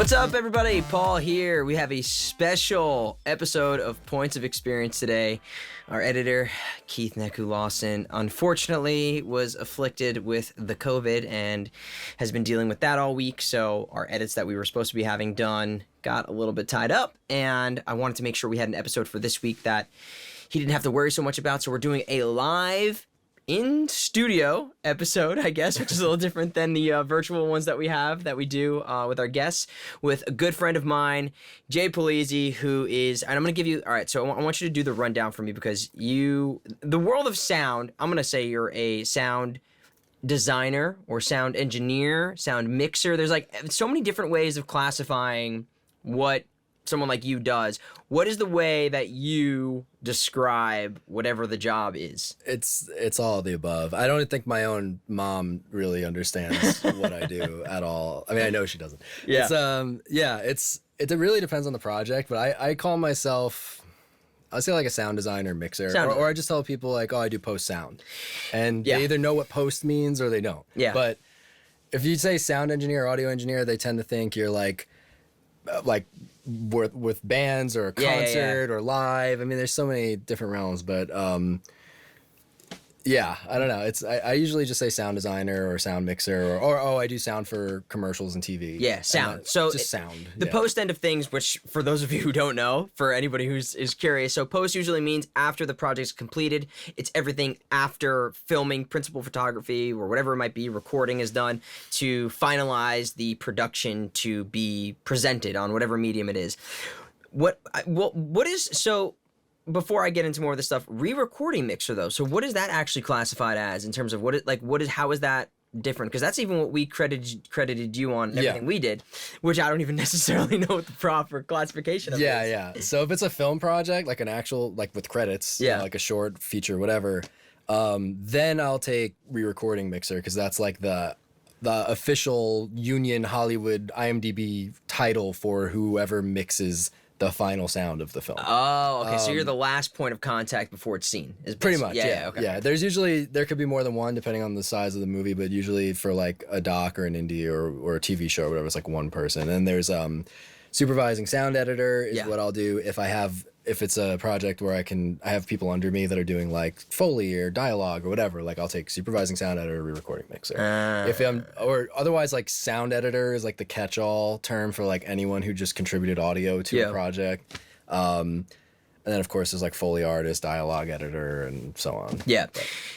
What's up, everybody? Paul here. We have a special episode of Points of Experience today. Our editor, Keith Neku Lawson, unfortunately was afflicted with the COVID and has been dealing with that all week. So our edits that we were supposed to be having done got a little bit tied up. And I wanted to make sure we had an episode for this week that he didn't have to worry so much about. So we're doing a live in-studio episode, I guess, which is a little different than the virtual ones that we do with our guests, with a good friend of mine, Jay Pellizzi, who is, and I'm going to give you, all right, so I want you to do the rundown for me because the world of sound, I'm going to say you're a sound designer or sound engineer, sound mixer. There's like so many different ways of classifying what someone like you does. What is the way that you describe whatever the job is? It's all of the above. I don't think my own mom really understands what I do at all. I mean, I know she doesn't. Yeah. It really depends on the project, but I call myself, I would say like a sound designer mixer, or I just tell people like, oh, I do post sound, and they either know what post means or they don't. Yeah. But if you say sound engineer or audio engineer, they tend to think you're like with bands or a concert or live. I mean, there's so many different realms, but I don't know. I usually just say sound designer or sound mixer or I do sound for commercials and TV. Yeah, sound. So just sound. The post end of things, which for those of you who don't know, for anybody is curious, so post usually means after the project's completed. It's everything after filming, principal photography, or whatever it might be, recording is done to finalize the production to be presented on whatever medium it is. What is so? Before I get into more of this stuff, re-recording mixer though. So what is that actually classified as in terms of how is that different? Because that's even what we credited you on and everything we did, which I don't even necessarily know what the proper classification of is. Yeah. So if it's a film project, like an actual, like with credits, like a short feature, whatever, then I'll take re-recording mixer because that's like the official Union Hollywood IMDb title for whoever mixes the final sound of the film. Oh, okay. So you're the last point of contact before it's seen. Pretty much, yeah. Okay. Yeah, there could be more than one depending on the size of the movie, but usually for like a doc or an indie or a TV show or whatever, it's like one person. And there's supervising sound editor is what I'll do if it's a project where I have people under me that are doing like Foley or dialogue or whatever, like I'll take supervising sound editor, re-recording mixer. Or otherwise like sound editor is like the catch-all term for like anyone who just contributed audio to a project. And then, of course, there's like Foley artist, dialogue editor, and so on. Yeah.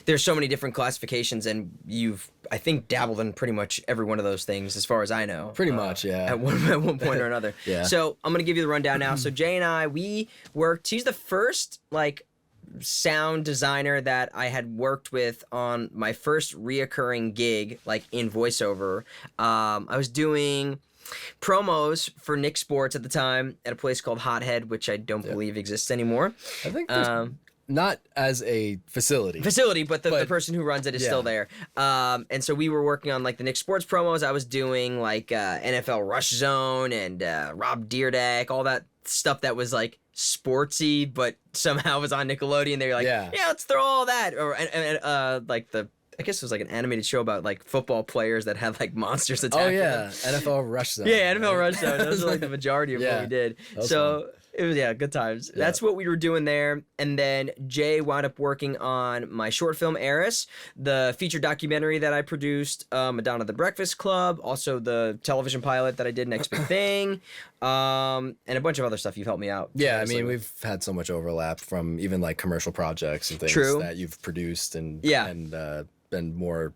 There's so many different classifications, and you've, I think, dabbled in pretty much every one of those things, as far as I know. Pretty much, yeah. At one point or another. Yeah. So I'm going to give you the rundown now. So Jay and I, we worked, he's the first, like, sound designer that I had worked with on my first reoccurring gig, like, in voiceover. I was doing promos for Nick Sports at the time at a place called Hothead, which I don't believe exists anymore. I think not as a facility, but the person who runs it is still there. And so we were working on like the Nick Sports promos. I was doing like NFL Rush Zone and Rob Dyrdek, all that stuff that was like sportsy, but somehow was on Nickelodeon. They were like, yeah, let's throw all that. Or like I guess it was like an animated show about like football players that had like monsters attacking them. NFL Rush Zone. Yeah, NFL Rush Zone. That was like the majority of what we did. So fun. It was, good times. Yeah. That's what we were doing there. And then Jay wound up working on my short film, Eris, the feature documentary that I produced, Madonna the Breakfast Club, also the television pilot that I did, Next Big Thing, and a bunch of other stuff you've helped me out. Yeah, I mean, we've had so much overlap from even like commercial projects and things that you've produced and been more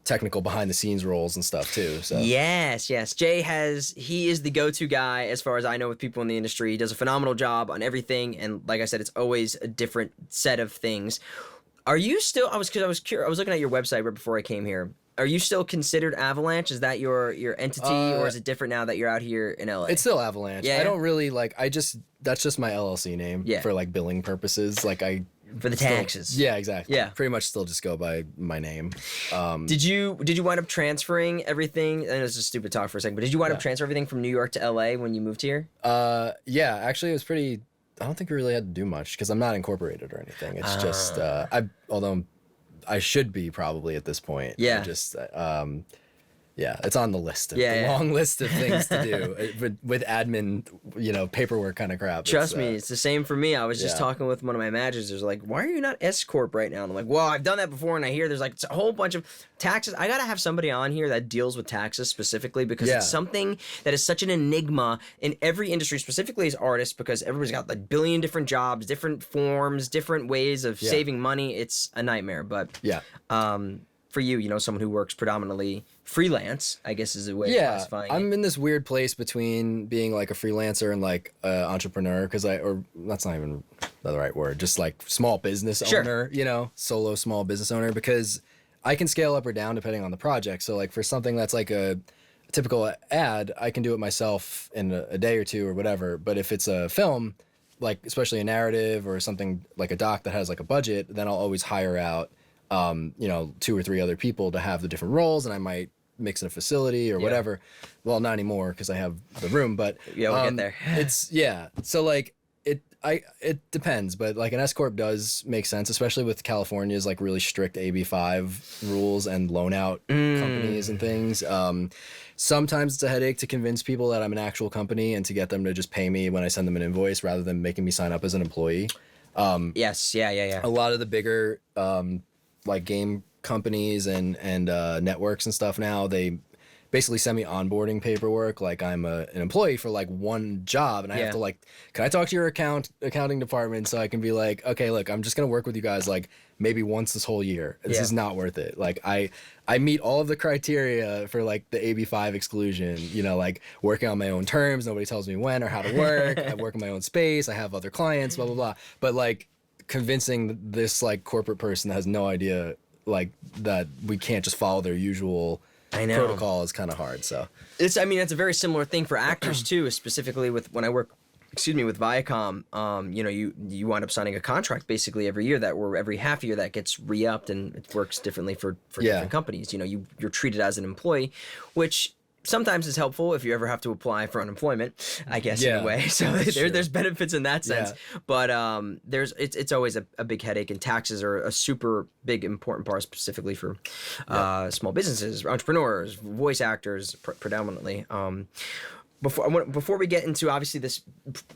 technical behind the scenes roles and stuff too. So yes. Jay he is the go-to guy as far as I know with people in the industry. He does a phenomenal job on everything, and like I said, it's always a different set of things. Are you still? I was curious. I was looking at your website right before I came here. Are you still considered Avalanche? Is that your entity, or is it different now that you're out here in LA? It's still Avalanche. Yeah. I don't really like. That's just my LLC name for like billing purposes. Like for the taxes. Yeah, exactly. Yeah. Pretty much still just go by my name. Did you wind up transferring everything? I know it's just stupid talk for a second, but did you wind up transferring everything from New York to LA when you moved here? Yeah, actually it was pretty, I don't think we really had to do much because I'm not incorporated or anything. It's just, although I should be probably at this point. Yeah. Yeah, it's on the list. Yeah. Long list of things to do with admin, paperwork kind of crap. Trust me, it's the same for me. I was just talking with one of my managers. There's like, why are you not S Corp right now? And I'm like, well, I've done that before, and I hear there's like a whole bunch of taxes. I gotta have somebody on here that deals with taxes specifically because it's something that is such an enigma in every industry, specifically as artists, because everybody's got like billion different jobs, different forms, different ways of saving money. It's a nightmare. But for you, someone who works predominantly freelance, I guess is a way of classifying I'm in this weird place between being like a freelancer and like an entrepreneur, or that's not even the right word, just like small business owner, solo small business owner, because I can scale up or down depending on the project. So like for something that's like a typical ad, I can do it myself in a day or two or whatever. But if it's a film, like especially a narrative or something like a doc that has like a budget, then I'll always hire out 2 or 3 other people to have the different roles, and I might mix in a facility or whatever. Well, not anymore because I have the room, but we'll get there. So like it depends, but like an S corp does make sense, especially with California's like really strict AB5 rules and loan out companies and things. Sometimes it's a headache to convince people that I'm an actual company and to get them to just pay me when I send them an invoice rather than making me sign up as an employee. Yes. Yeah. A lot of the bigger like game companies and networks and stuff now, they basically send me onboarding paperwork like I'm an employee for like one job, and I have to like, can I talk to your accounting department so I can be like, okay, look, I'm just gonna work with you guys like maybe once this whole year. This is not worth it. Like I meet all of the criteria for like the AB5 exclusion, like working on my own terms, nobody tells me when or how to work. I work in my own space, I have other clients, blah blah blah. But like convincing this like corporate person that has no idea like that we can't just follow their usual protocol is kind of hard. So it's a very similar thing for actors too, specifically with when I work with Viacom. You wind up signing a contract basically every year every half year that gets re-upped, and it works differently for different companies. You're treated as an employee, which sometimes is helpful if you ever have to apply for unemployment, I guess, in a way. So there's benefits in that sense. But it's always a big headache, and taxes are a super big important part, specifically for small businesses, entrepreneurs, voice actors, predominantly. Before we get into obviously this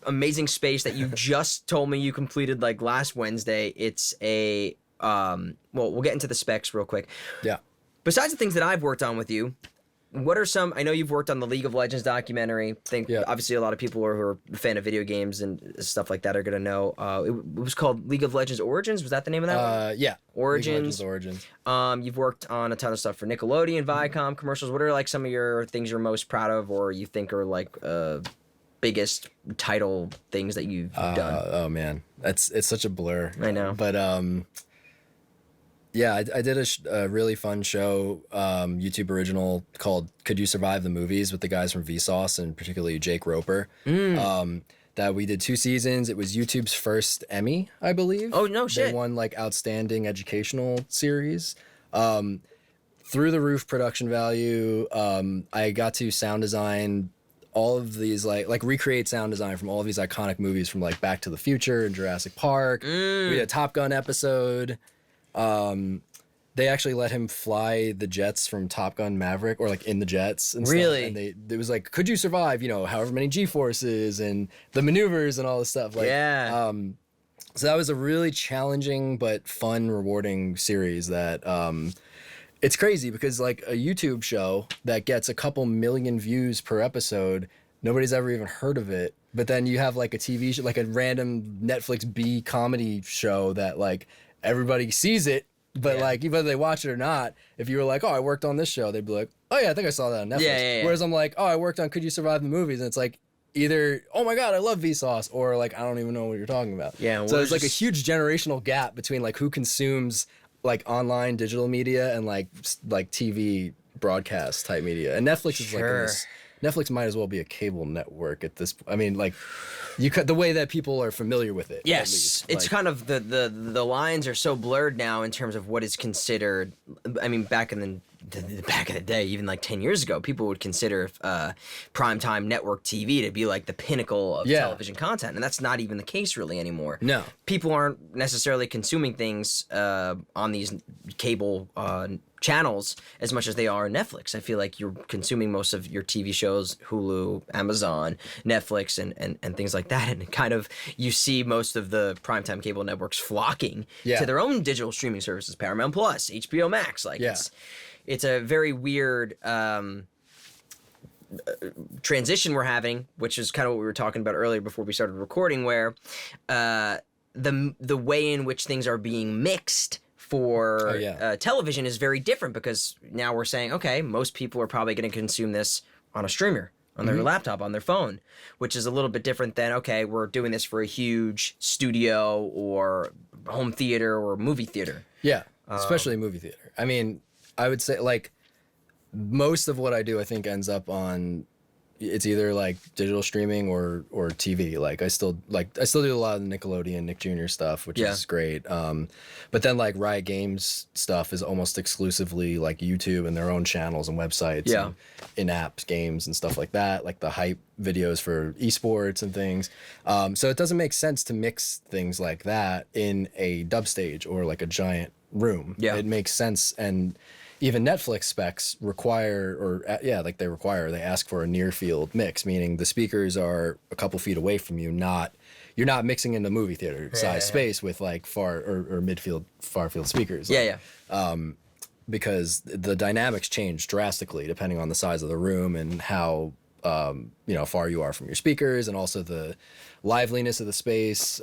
amazing space that you just told me you completed like last Wednesday, it's a we'll get into the specs real quick. Yeah. Besides the things that I've worked on with you, what are some? I know you've worked on the League of Legends documentary. Obviously a lot of people who are a fan of video games and stuff like that are gonna know. It was called League of Legends Origins. Was that the name of that one? Yeah. Origins. League of Legends Origins. You've worked on a ton of stuff for Nickelodeon, Viacom commercials. What are like some of your things you're most proud of, or you think are like biggest title things that you've done? Oh man, it's such a blur. I know. But yeah, I did a really fun show, YouTube original called "Could You Survive the Movies" with the guys from Vsauce, and particularly Jake Roper. That we did 2 seasons. It was YouTube's first Emmy, I believe. Oh no shit! They won like outstanding educational series. Through the roof production value. I got to sound design all of these like recreate sound design from all of these iconic movies from like Back to the Future and Jurassic Park. We did a Top Gun episode. They actually let him fly the jets from Top Gun Maverick, or like in the jets and really? Stuff. And it was like, could you survive, however many G-forces and the maneuvers and all this stuff. Like, so that was a really challenging but fun, rewarding series that, it's crazy because like a YouTube show that gets a couple million views per episode, nobody's ever even heard of it. But then you have like a TV show, like a random Netflix B comedy show that like everybody sees it, but like whether they watch it or not, if you were like, oh, I worked on this show, they'd be like, oh yeah, I think I saw that on Netflix. Whereas I'm like, oh, I worked on Could You Survive the Movies, and it's like either, oh my god, I love Vsauce, or like I don't even know what you're talking about. So there's like a huge generational gap between like who consumes like online digital media and like TV broadcast type media, and Netflix is like in this, Netflix might as well be a cable network at this. I mean, like, the way that people are familiar with it. Yes, at least. it's kind of the lines are so blurred now in terms of what is considered. I mean, back in the back in the day, even like 10 years ago, people would consider primetime network TV to be like the pinnacle of television content. And that's not even the case really anymore. No. People aren't necessarily consuming things on these cable channels as much as they are Netflix. I feel like you're consuming most of your TV shows, Hulu, Amazon, Netflix, and things like that. And kind of you see most of the primetime cable networks flocking to their own digital streaming services, Paramount Plus, HBO Max. Like it's a very weird transition we're having, which is kind of what we were talking about earlier before we started recording, where the way in which things are being mixed for television is very different, because now we're saying, okay, most people are probably going to consume this on a streamer, on their laptop, on their phone, which is a little bit different than, okay, we're doing this for a huge studio or home theater or movie theater. Yeah, especially movie theater. I mean, I would say like most of what I do, I think ends up on, it's either like digital streaming or TV. Like I still do a lot of the Nickelodeon, Nick Jr. stuff, which is great. But then like Riot Games stuff is almost exclusively like YouTube and their own channels and websites, and in-app games and stuff like that, like the hype videos for esports and things. So it doesn't make sense to mix things like that in a dub stage or like a giant room. Yeah, it makes sense. And even Netflix specs require, they ask for a near field mix, meaning the speakers are a couple feet away from you, you're not mixing in the movie theater size space with like far or midfield, far field speakers. Because the dynamics change drastically depending on the size of the room and how far you are from your speakers, and also the liveliness of the space.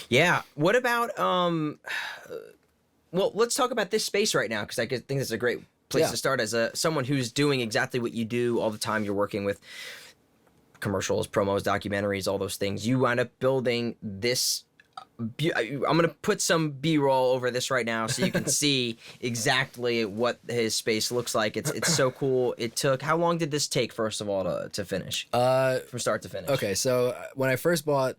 Yeah. What about well, let's talk about this space right now, because I think this is a great place to start as someone who's doing exactly what you do all the time. You're working with commercials, promos, documentaries, all those things. You wind up building this. I'm going to put some B-roll over this right now so you can see exactly what his space looks like. It's so cool. How long did this take, first of all, to finish? From start to finish. Okay, so when I first bought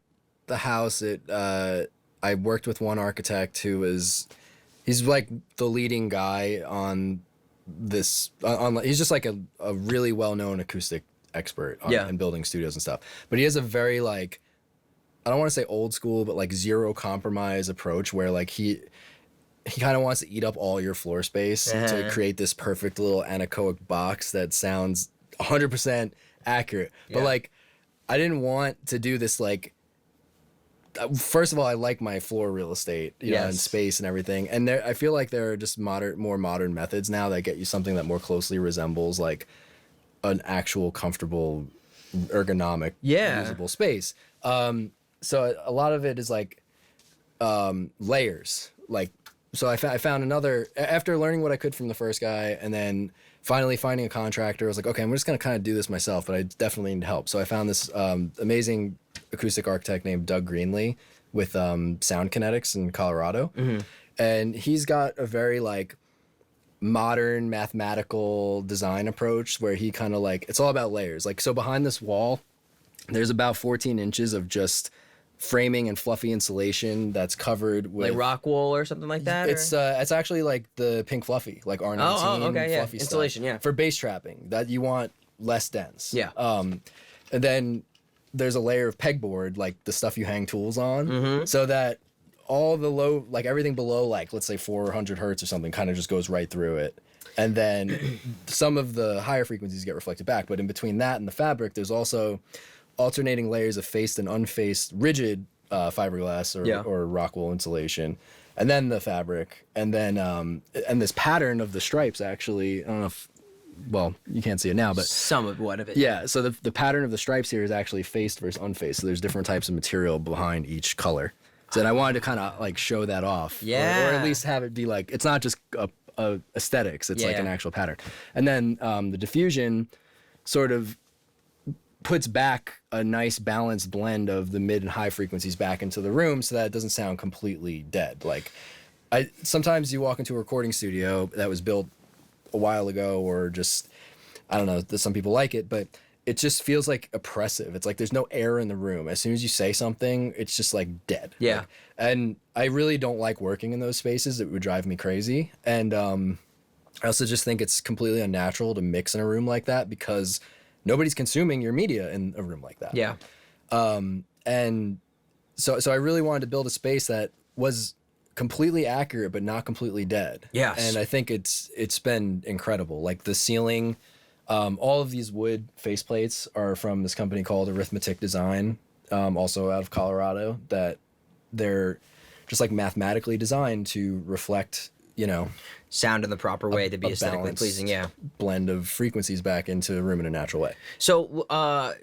the house, I worked with one architect who he's like the leading guy on this. He's just like a really well-known acoustic expert in building studios and stuff. But he has a very like, I don't want to say old school, but like zero compromise approach, where like he kind of wants to eat up all your floor space to create this perfect little anechoic box that sounds 100% accurate. But like, I didn't want to do this like. First of all, I like my floor real estate, and space and everything. And I feel like there are just more modern methods now that get you something that more closely resembles like an actual comfortable, ergonomic, usable space. So a lot of it is like layers. Like, so I found another, after learning what I could from the first guy, and then finally finding a contractor, I was like, okay, I'm just gonna kind of do this myself, but I definitely need help. So I found this amazing acoustic architect named Doug Greenlee with Sound Kinetics in Colorado. And he's got a very like modern mathematical design approach where he kind of like, it's all about layers. Like, so behind this wall, there's about 14 inches of just framing and fluffy insulation that's covered with like rock wool or something like that. It's actually like the pink fluffy, like R19 fluffy insulation stuff, for bass trapping that you want less dense. And then there's a layer of pegboard, like the stuff you hang tools on, so that all the low, like everything below, like let's say 400 hertz or something, kind of just goes right through it. And then some of the higher frequencies get reflected back. But in between that and the fabric, there's also alternating layers of faced and unfaced rigid fiberglass or rock wool insulation, and then the fabric, and then and this pattern of the stripes, actually, I don't know if, well, you can't see it now, but some of it. Yeah, so the pattern of the stripes here is actually faced versus unfaced. So there's different types of material behind each color. So then I wanted to kind of like show that off, or at least have it be like, it's not just a aesthetics, it's like an actual pattern. And then the diffusion sort of puts back a nice balanced blend of the mid and high frequencies back into the room, so that it doesn't sound completely dead. Like, sometimes you walk into a recording studio that was built a while ago, or just, I don't know, some people like it, but it just feels like oppressive. It's like there's no air in the room. As soon as you say something, it's just like dead. Yeah. Like, and I really don't like working in those spaces. It would drive me crazy. And I also just think it's completely unnatural to mix in a room like that because nobody's consuming your media in a room like that. Yeah. And so I really wanted to build a space that was completely accurate but not completely dead. Yes. And I think it's been incredible. Like the ceiling, all of these wood faceplates are from this company called Arithmetic Design, also out of Colorado, that they're just like mathematically designed to reflect, sound in the proper way to be aesthetically pleasing. Yeah. Blend of frequencies back into the room in a natural way. So,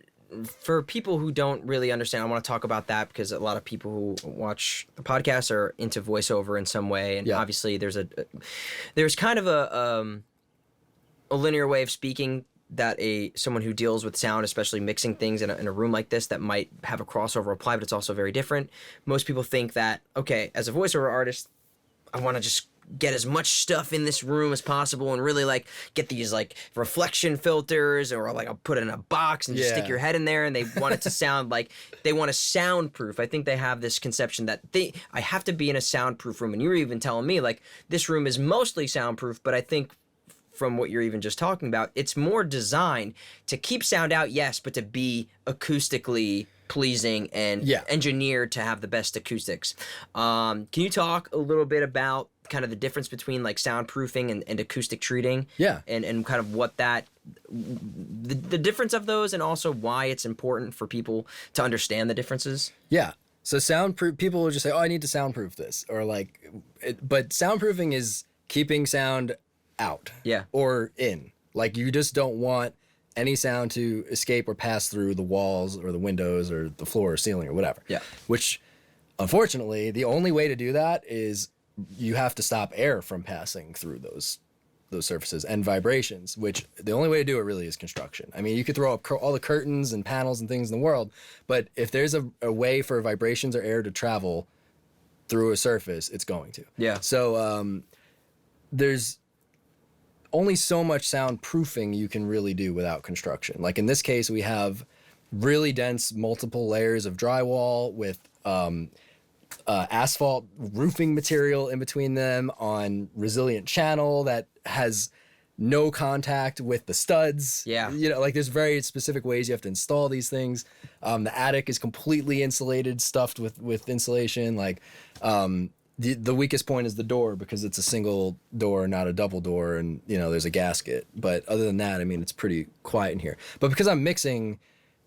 for people who don't really understand, I want to talk about that because a lot of people who watch the podcast are into voiceover in some way, and obviously there's kind of a linear way of speaking that someone who deals with sound, especially mixing things in a room like this, that might have a crossover apply, but it's also very different. Most people think that, okay, as a voiceover artist, I want to just get as much stuff in this room as possible and really like get these like reflection filters, or like I'll put it in a box and just stick your head in there, and they want it to sound like they want to soundproof. I think they have this conception that I have to be in a soundproof room, and you were even telling me like this room is mostly soundproof, but I think from what you're even just talking about, it's more designed to keep sound out, yes, but to be acoustically pleasing and engineered to have the best acoustics. Can you talk a little bit about kind of the difference between like soundproofing and acoustic treating? Yeah. And kind of what the difference of those, and also why it's important for people to understand the differences? Yeah. So soundproof, people will just say, oh, I need to soundproof this, or like, but soundproofing is keeping sound out or in. Like you just don't want any sound to escape or pass through the walls or the windows or the floor or ceiling or whatever. Yeah. Which, unfortunately, the only way to do that is you have to stop air from passing through those surfaces and vibrations, which the only way to do it really is construction. I mean, you could throw up all the curtains and panels and things in the world, but if there's a way for vibrations or air to travel through a surface, it's going to. Yeah. So there's only so much soundproofing you can really do without construction. Like in this case, we have really dense multiple layers of drywall with asphalt roofing material in between them on resilient channel that has no contact with the studs. Yeah. Like there's very specific ways you have to install these things. The attic is completely insulated, stuffed with insulation. Like the weakest point is the door because it's a single door, not a double door, and there's a gasket. But other than that, I mean, it's pretty quiet in here. But because I'm mixing,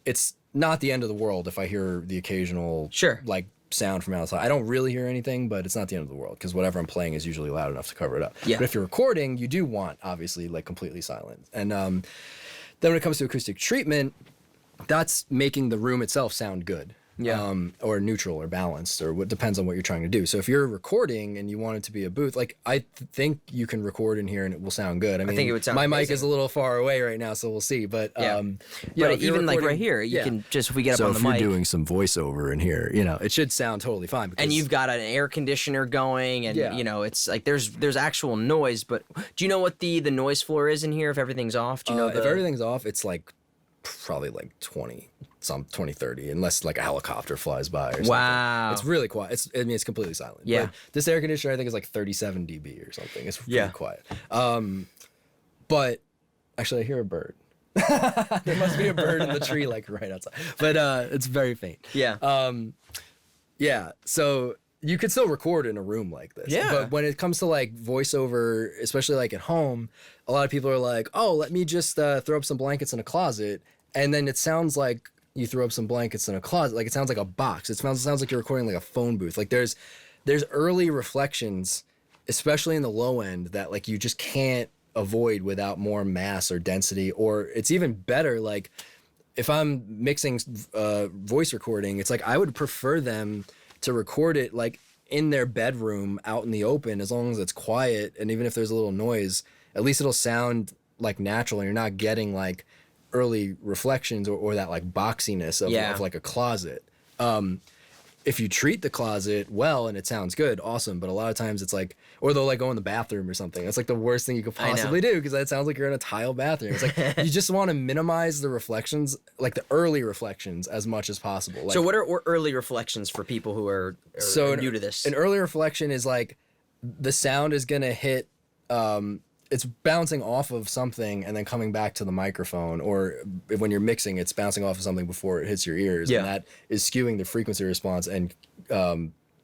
it's not the end of the world if I hear the occasional like sound from outside. I don't really hear anything, but it's not the end of the world because whatever I'm playing is usually loud enough to cover it up. Yeah. But if you're recording, you do want obviously like completely silent. And then when it comes to acoustic treatment, that's making the room itself sound good. Yeah. Or neutral or balanced, or what depends on what you're trying to do. So if you're recording and you want it to be a booth, like I think you can record in here and it will sound good. I mean, think it would sound amazing. Mic is a little far away right now, so we'll see. But but even like right here, you can just, if we get up on the mic. So if you're doing some voiceover in here, it should sound totally fine. And you've got an air conditioner going, and it's like there's actual noise. But do you know what the noise floor is in here if everything's off? Do you know if everything's off, it's like probably like 20, 30, unless like a helicopter flies by or something. Wow. It's really quiet. It's completely silent. Yeah. But this air conditioner, I think, is like 37 dB or something. It's really quiet. But actually, I hear a bird. There must be a bird in the tree like right outside. But it's very faint. Yeah. Yeah. So you could still record in a room like this. Yeah. But when it comes to like voiceover, especially like at home, a lot of people are like, oh, let me just throw up some blankets in a closet. And then it sounds like you throw up some blankets in a closet. Like it sounds like a box. It sounds like you're recording like a phone booth. Like there's early reflections, especially in the low end, that like you just can't avoid without more mass or density. Or it's even better, like if I'm mixing voice recording, it's like I would prefer them to record it like in their bedroom out in the open, as long as it's quiet, and even if there's a little noise, at least it'll sound like natural and you're not getting like early reflections or that like boxiness of like a closet. if you treat the closet well and it sounds good, awesome. But a lot of times it's like, or they'll like go in the bathroom or something. That's like the worst thing you could possibly do, because that sounds like you're in a tile bathroom. It's like you just want to minimize the reflections, like the early reflections, as much as possible. Like, so what are early reflections for people who are new to this? An early reflection is like the sound is gonna hit. It's bouncing off of something and then coming back to the microphone, or when you're mixing, it's bouncing off of something before it hits your ears, and that is skewing the frequency response and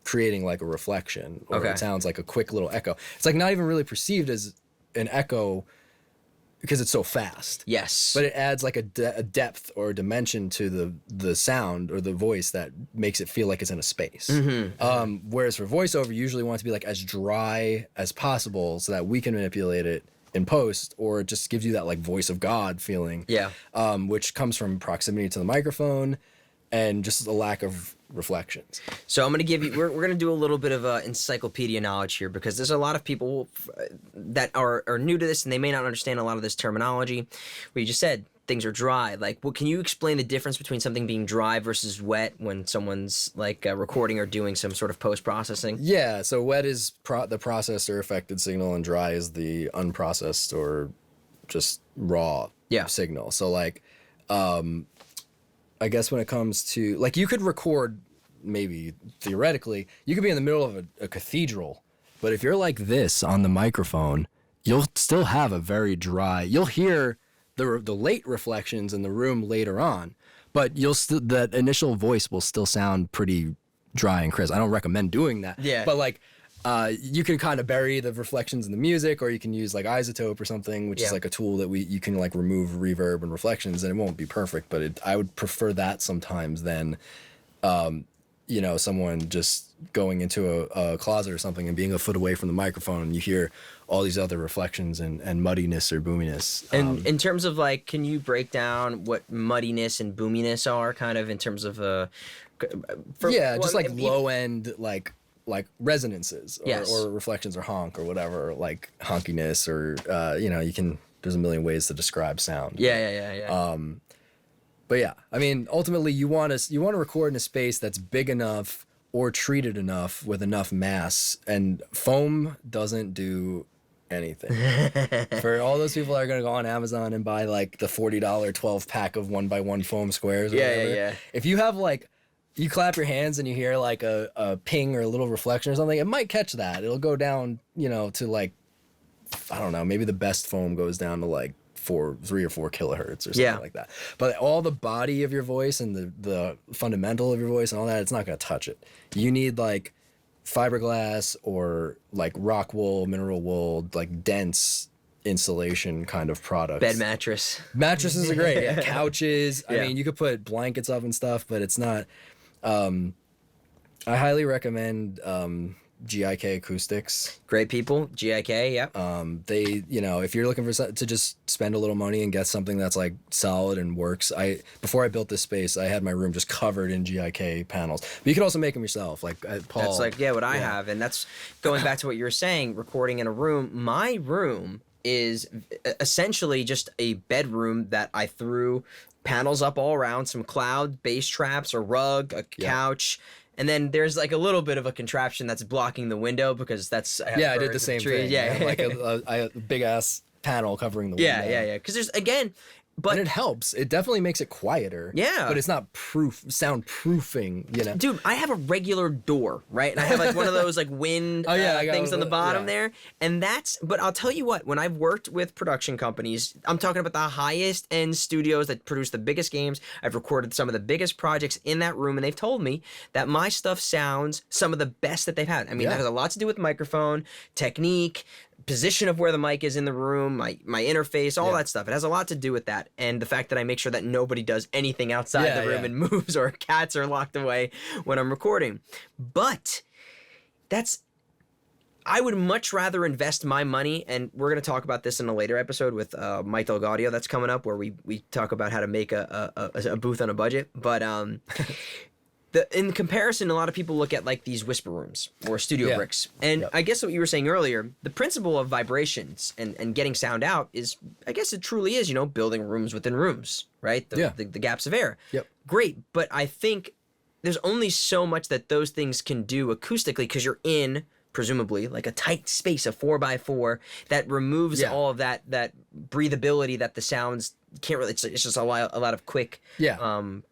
creating like a reflection, or it sounds like a quick little echo. It's like not even really perceived as an echo because it's so fast. Yes. But it adds like a depth or a dimension to the sound or the voice that makes it feel like it's in a space. Whereas for voiceover, you usually want it to be like as dry as possible so that we can manipulate it in post, or it just gives you that like voice of God feeling. Yeah. Which comes from proximity to the microphone and just a lack of reflections. So I'm going to give you, we're going to do a little bit of encyclopedia knowledge here, because there's a lot of people that are new to this and they may not understand a lot of this terminology. What you just said, things are dry. Like, can you explain the difference between something being dry versus wet when someone's like recording or doing some sort of post-processing? Yeah, so wet is the processed or affected signal, and dry is the unprocessed or just raw signal. So like, I guess when it comes to, like, you could record, maybe theoretically, you could be in the middle of a cathedral, but if you're like this on the microphone, you'll still have a very dry, you'll hear the late reflections in the room later on, but that initial voice will still sound pretty dry and crisp. I don't recommend doing that. Yeah. But like, you can kind of bury the reflections in the music, or you can use like isotope or something, which is like a tool that you can like remove reverb and reflections, and it won't be perfect, but I would prefer that sometimes than, someone just going into a closet or something and being a foot away from the microphone and you hear all these other reflections and muddiness or boominess. And in terms of like, can you break down what muddiness and boominess are, kind of in terms of just like low end like resonances or reflections or honk or whatever, or like honkiness, or there's a million ways to describe sound. But yeah, I mean, ultimately you want to record in a space that's big enough or treated enough with enough mass, and foam doesn't do anything. For all those people that are going to go on Amazon and buy like the $40 12-pack of 1x1 foam squares or whatever, if you have like, you clap your hands and you hear like a ping or a little reflection or something, it might catch that. It'll go down, to like, I don't know, maybe the best foam goes down to like 3 or 4 kilohertz or something like that. But all the body of your voice and the fundamental of your voice and all that, it's not going to touch it. You need like fiberglass or like rock wool, mineral wool, like dense insulation kind of products. Bed mattress. Mattresses are great. Yeah. Couches. I mean, you could put blankets up and stuff, but it's not. I highly recommend GIK Acoustics. Great people. GIK, yeah. They, if you're looking to just spend a little money and get something that's like solid and works. Before I built this space, I had my room just covered in GIK panels. But you can also make them yourself, like Paul. That's like what I have, and that's going back to what you were saying. Recording in a room. My room is essentially just a bedroom that I threw panels up all around, some cloud bass traps, a rug, a couch, and then there's like a little bit of a contraption that's blocking the window because that's I did the same thing. Yeah, like a big ass panel covering the window. Yeah. Because there's but and it helps. It definitely makes it quieter. Yeah. But it's not soundproofing, Dude, I have a regular door, right? And I have like one of those like wind things on the bottom there. And but I'll tell you what, when I've worked with production companies, I'm talking about the highest end studios that produce the biggest games. I've recorded some of the biggest projects in that room, and they've told me that my stuff sounds some of the best that they've had. I mean, that has a lot to do with microphone, technique, position of where the mic is in the room, my interface, all that stuff. It has a lot to do with that, and the fact that I make sure that nobody does anything outside the room and moves, or cats are locked away when I'm recording. But I would much rather invest my money, and we're going to talk about this in a later episode with Mike Delgaudio that's coming up, where we talk about how to make a booth on a budget. But in comparison, a lot of people look at like these whisper rooms or studio bricks. And I guess what you were saying earlier, the principle of vibrations and getting sound out is, I guess it truly is, building rooms within rooms, right? The gaps of air. Yep. Great. But I think there's only so much that those things can do acoustically because you're in presumably like a tight space, a 4x4 that removes all of that breathability that the sounds can't really. It's just a lot of quick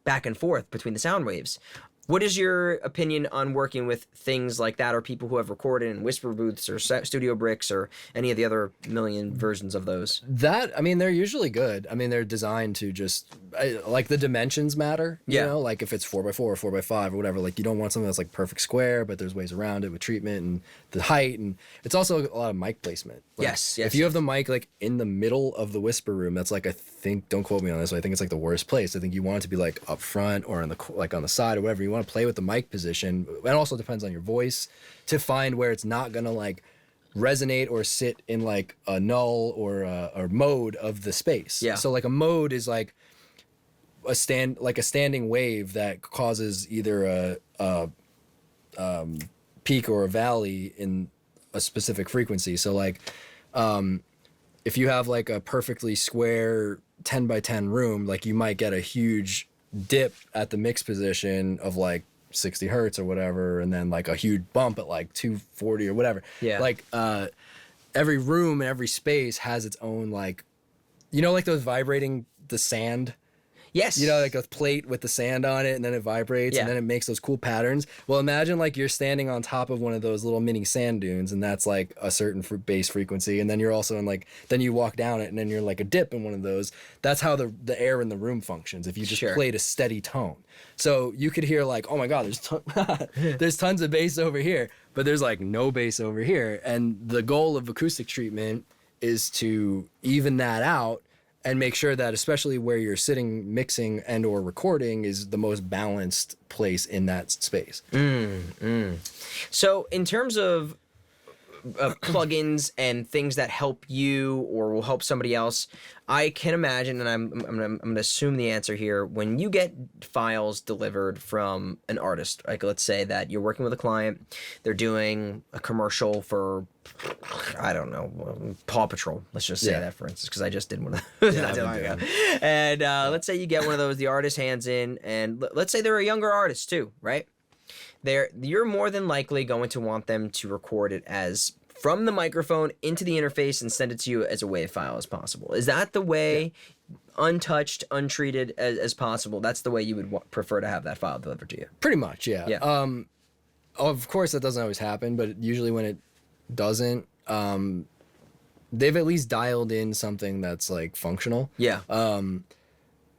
back and forth between the sound waves. What is your opinion on working with things like that, or people who have recorded in whisper booths or studio bricks or any of the other million versions of those? That, I mean, they're usually good. I mean, they're designed to just, like, the dimensions matter, you know? Like, if it's 4x4 or 4x5 or whatever, like, you don't want something that's, like, perfect square, but there's ways around it with treatment and the height, and it's also a lot of mic placement. Like, yes. If you have the mic, like, in the middle of the whisper room, that's, like, I think, don't quote me on this, but I think it's, like, the worst place. I think you want it to be, like, up front or on the, like, on the side or whatever. You want to play with the mic position. It also depends on your voice to find where it's not gonna like resonate or sit in like a null or a mode of the space. So like a mode is like a standing wave that causes either a peak or a valley in a specific frequency. So like if you have like a perfectly square 10 by 10 room, like you might get a huge dip at the mix position of like 60 hertz or whatever, and then like a huge bump at like 240 or whatever. Like every room and every space has its own, like, you know, like those vibrating, the sand. Yes. You know, like a plate with the sand on it, and then it vibrates, and then it makes those cool patterns. Well, imagine like you're standing on top of one of those little mini sand dunes, and that's like a certain bass frequency, and then you're also in like, then you walk down it, and then you're like a dip in one of those. That's how the air in the room functions if you just played a steady tone. So you could hear like, oh my God, there's tons of bass over here, but there's like no bass over here. And the goal of acoustic treatment is to even that out and make sure that, especially where you're sitting, mixing and or recording, is the most balanced place in that space. So in terms of plugins and things that help you or will help somebody else, I can imagine, and I'm gonna assume the answer here, when you get files delivered from an artist, like let's say that you're working with a client, they're doing a commercial for, I don't know, Paw Patrol. Let's just say that, for instance, because I just did one of those not too long ago. And let's say you get one of those, the artist hands in, and let's say they're a younger artist too, right? You're more than likely going to want them to record it as from the microphone into the interface and send it to you as a WAV file as possible. Is that the way, untouched, untreated as possible? That's the way you would prefer to have that file delivered to you? Pretty much, yeah. Of course, that doesn't always happen, but usually when it doesn't, they've at least dialed in something that's like functional.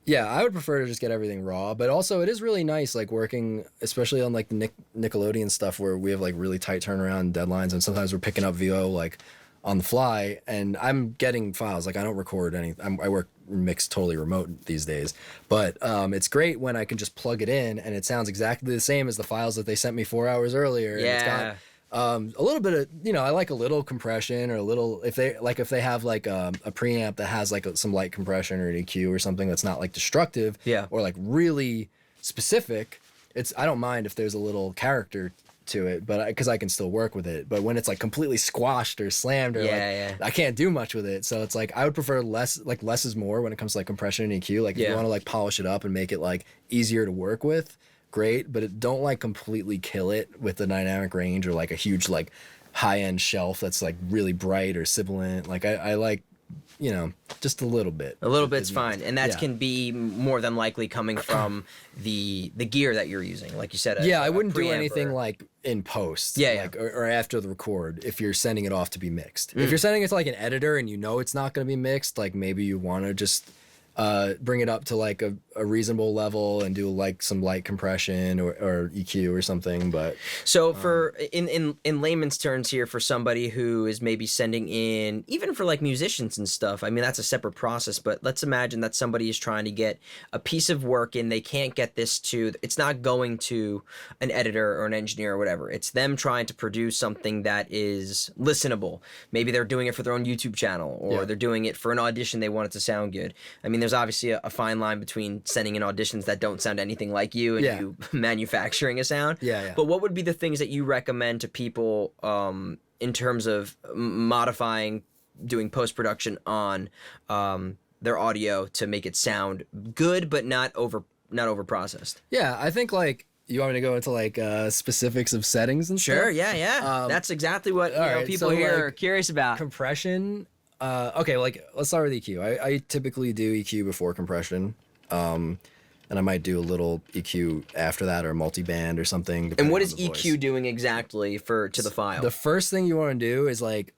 Yeah, I would prefer to just get everything raw, but also it is really nice, like working, especially on like the Nickelodeon stuff where we have like really tight turnaround deadlines, and sometimes we're picking up VO like on the fly, and I'm getting files. Like I don't record anything. I work mix totally remote these days, but it's great when I can just plug it in and it sounds exactly the same as the files that they sent me 4 hours earlier. And it's got a little bit of, you know, I like a little compression or a little, if they have like a preamp that has like some light compression or an EQ or something that's not like destructive or like really specific, I don't mind if there's a little character to it, but because I can still work with it. But when it's like completely squashed or slammed or I can't do much with it. So it's like I would prefer less is more when it comes to like compression and EQ. Like if you want to like polish it up and make it like easier to work with, great, but don't like completely kill it with the dynamic range or like a huge like high-end shelf that's like really bright or sibilant. Like I like, you know, just a little bit. A little bit's fine, and that can be more than likely coming from the gear that you're using, like you said. I wouldn't do anything like in post, or after the record if you're sending it off to be mixed. If you're sending it to like an editor and you know it's not going to be mixed, like maybe you want to just bring it up to like a reasonable level and do like some light compression or EQ or something. But so for in layman's terms here, for somebody who is maybe sending in, even for like musicians and stuff, I mean that's a separate process, but let's imagine that somebody is trying to get a piece of work in, they can't get this to, it's not going to an editor or an engineer or whatever, it's them trying to produce something that is listenable. Maybe they're doing it for their own YouTube channel, or they're doing it for an audition, they want it to sound good. I mean, there's obviously a fine line between sending in auditions that don't sound anything like you and you manufacturing a sound. But what would be the things that you recommend to people in terms of modifying, doing post-production on their audio to make it sound good but not over processed? I think like You want me to go into like specifics of settings and stuff? Sure, yeah. That's exactly what people here are curious about. Compression. Okay, like let's start with EQ. I typically do EQ before compression. And I might do a little EQ after that or multiband or something. And what is EQ doing exactly to the file? The first thing you want to do is like,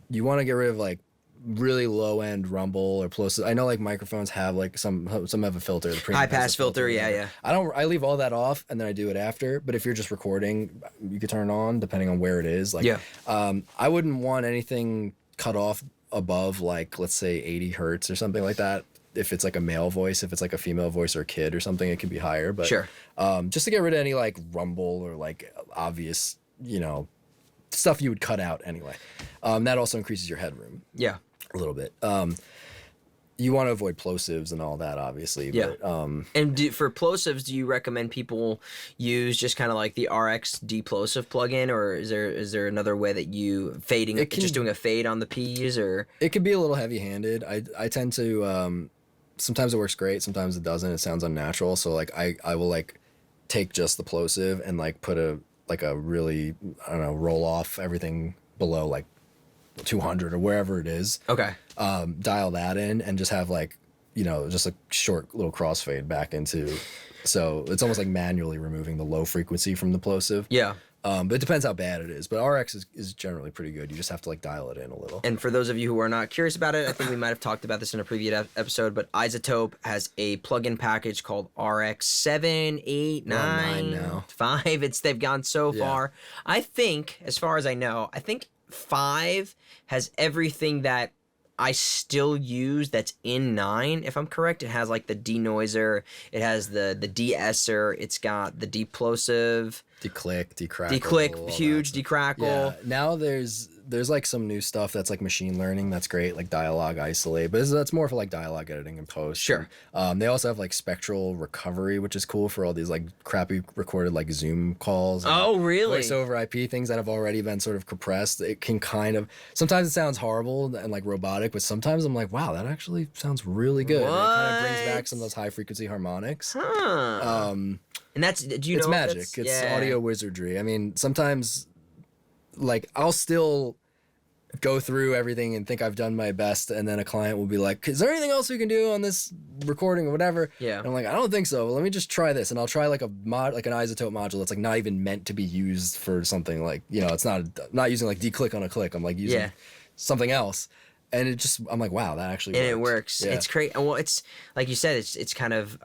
you want to get rid of like really low end rumble or plosive. I know like microphones have like some have a filter. The high pass filter, yeah. I leave all that off and then I do it after. But if you're just recording, you could turn it on depending on where it is. Like, I wouldn't want anything cut off above like, let's say 80 hertz or something like that. If it's like a male voice, if it's like a female voice or a kid or something, it can be higher. But sure. Just to get rid of any like rumble or like obvious, stuff you would cut out anyway. That also increases your headroom. Yeah. A little bit. You want to avoid plosives and all that, obviously. Yeah. But, and for plosives, do you recommend people use just kind of like the RX deplosive plugin, or is there another way that you just doing a fade on the P's, or? It could be a little heavy-handed. I tend to. Sometimes it works great. Sometimes it doesn't. It sounds unnatural. So like I will like take just the plosive and like put a really, I don't know, roll off everything below like 200 or wherever it is. Okay. Dial that in and just have like, just a short little crossfade back into. So it's almost like manually removing the low frequency from the plosive. Yeah. But it depends how bad it is. But RX is generally pretty good. You just have to like dial it in a little. And for those of you who are not curious about it, I think we might have talked about this in a previous episode, but iZotope has a plugin package called RX 7, 8, 9, now. 5. They've gone so far. I think, as far as I know, 5 has everything that I still use that's in 9, if I'm correct. It has like the denoiser, it has the de-esser, it's got the deplosive, declick, huge decrackle. Yeah. Now there's like some new stuff that's like machine learning that's great, like dialogue isolate, but that's more for like dialogue editing and post. Sure. And, they also have like spectral recovery, which is cool for all these like crappy recorded like Zoom calls. Oh, really? Voice over IP things that have already been sort of compressed. It can kind of, sometimes it sounds horrible and like robotic, but sometimes I'm like, wow, that actually sounds really good. And it kind of brings back some of those high frequency harmonics. Huh. And that's, do you know? It's magic. It's audio wizardry. I mean, sometimes like I'll still go through everything and think I've done my best, and then a client will be like, is there anything else we can do on this recording or whatever? Yeah. And I'm like, I don't think so. Well, let me just try this. And I'll try like a mod, like an iZotope module that's like not even meant to be used for something like, it's not using like declick on a click. I'm like using something else. And it just, I'm like, wow, that actually works. And it works. Yeah. It's great. Well, it's like you said, it's kind of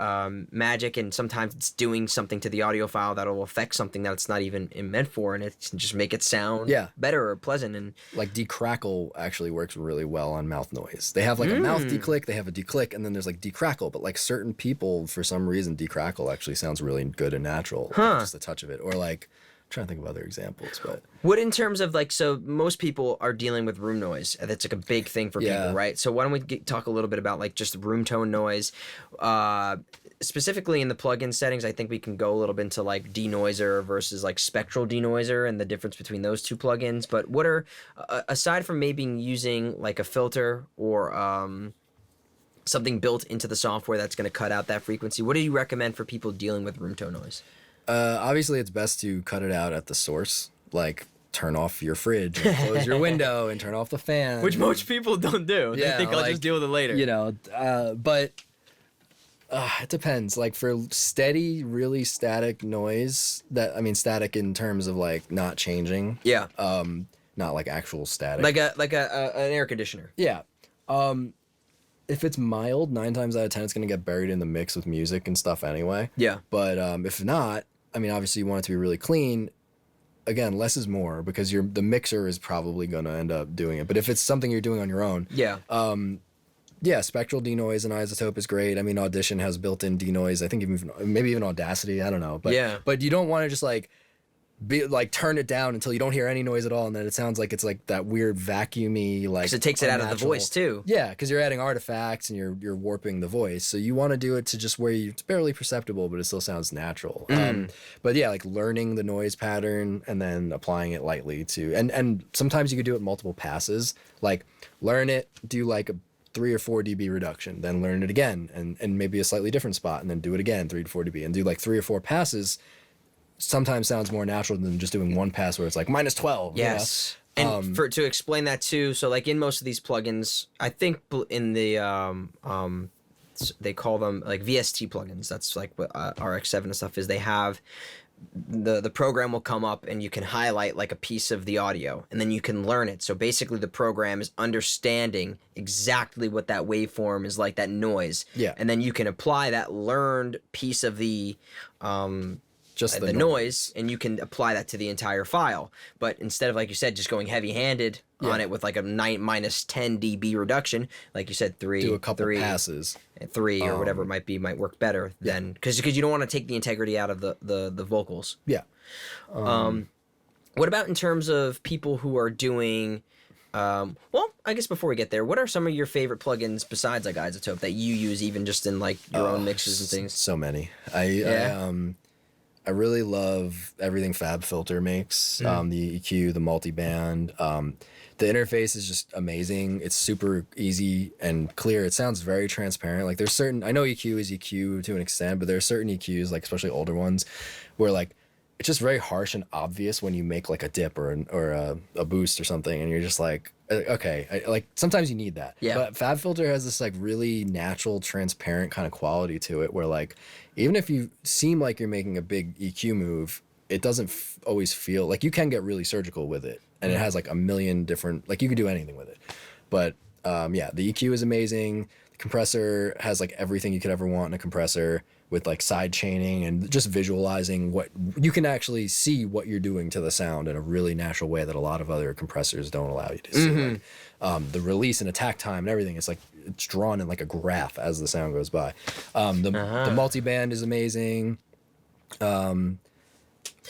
magic, and sometimes it's doing something to the audio file that will affect something that it's not even meant for, and it's just make it sound better or pleasant. And like decrackle actually works really well on mouth noise. They have like a mouth declick, they have a declick, and then there's like decrackle. But like certain people, for some reason, decrackle actually sounds really good and natural. Like just a touch of it. Or like, trying to think of other examples, but what in terms of like, so most people are dealing with room noise, and that's like a big thing for people, right? So why don't we talk a little bit about like just room tone noise, specifically in the plugin settings. I think we can go a little bit into like denoiser versus like spectral denoiser and the difference between those two plugins. But what are aside from maybe using like a filter or something built into the software that's going to cut out that frequency, what do you recommend for people dealing with room tone noise? Obviously, it's best to cut it out at the source, like turn off your fridge and close your window and turn off the fan. Which most people don't do. Yeah, they think I'll just deal with it later. But it depends. Like for steady, really static noise, static in terms of like not changing. Yeah. Not like actual static. Like an air conditioner. Yeah. If it's mild, 9 times out of 10, it's going to get buried in the mix with music and stuff anyway. Yeah. But if not, obviously you want it to be really clean. Again, less is more because the mixer is probably going to end up doing it. But if it's something you're doing on your own, spectral denoise and iZotope is great. Audition has built-in denoise. I think maybe even Audacity. I don't know. But you don't want to just like turn it down until you don't hear any noise at all, and then it sounds like it's like that weird vacuumy like. Because it takes it out of the voice too. Yeah, because you're adding artifacts and you're warping the voice. So you want to do it to just where it's barely perceptible, but it still sounds natural. But yeah, like learning the noise pattern and then applying it lightly to, and sometimes you could do it multiple passes. Like learn it, do like a 3 or 4 dB reduction, then learn it again, and maybe a slightly different spot, and then do it again 3 to 4 dB, and do like 3 or 4 passes. sometimes sounds more natural than just doing one pass where it's like -12. Yes. You know? And to explain that too, so like in most of these plugins, I think in the they call them like VST plugins. That's like what RX7 and stuff is. They have the program will come up and you can highlight like a piece of the audio and then you can learn it. So basically the program is understanding exactly what that waveform is like, that noise. Yeah. And then you can apply that learned piece of the just the noise, and you can apply that to the entire file. But instead of, like you said, just going heavy-handed on it with like a -10 dB reduction, like you said, do a couple passes, 3 or whatever it might be, might work better than because you don't want to take the integrity out of the vocals. Yeah. What about in terms of people who are doing? Well, I guess before we get there, what are some of your favorite plugins besides like Isotope that you use, even just in like your own mixes and things? So many. I really love everything FabFilter makes. The EQ, the multiband. The interface is just amazing. It's super easy and clear. It sounds very transparent. Like there's certain, I know EQ is EQ to an extent, but there are certain EQs, like especially older ones, where like it's just very harsh and obvious when you make like a dip or a boost or something, and you're just like, okay, like sometimes you need that. Yeah. But FabFilter has this like really natural, transparent kind of quality to it, where like even if you seem like you're making a big EQ move, it doesn't always feel like you can get really surgical with it, and it has like a million different, like you can do anything with it. But yeah, the EQ is amazing. The compressor has like everything you could ever want in a compressor, with like side chaining and just visualizing what you can actually see what you're doing to the sound in a really natural way that a lot of other compressors don't allow you to see. Like, the release and attack time and everything, it's like it's drawn in like a graph as the sound goes by. The multiband is amazing.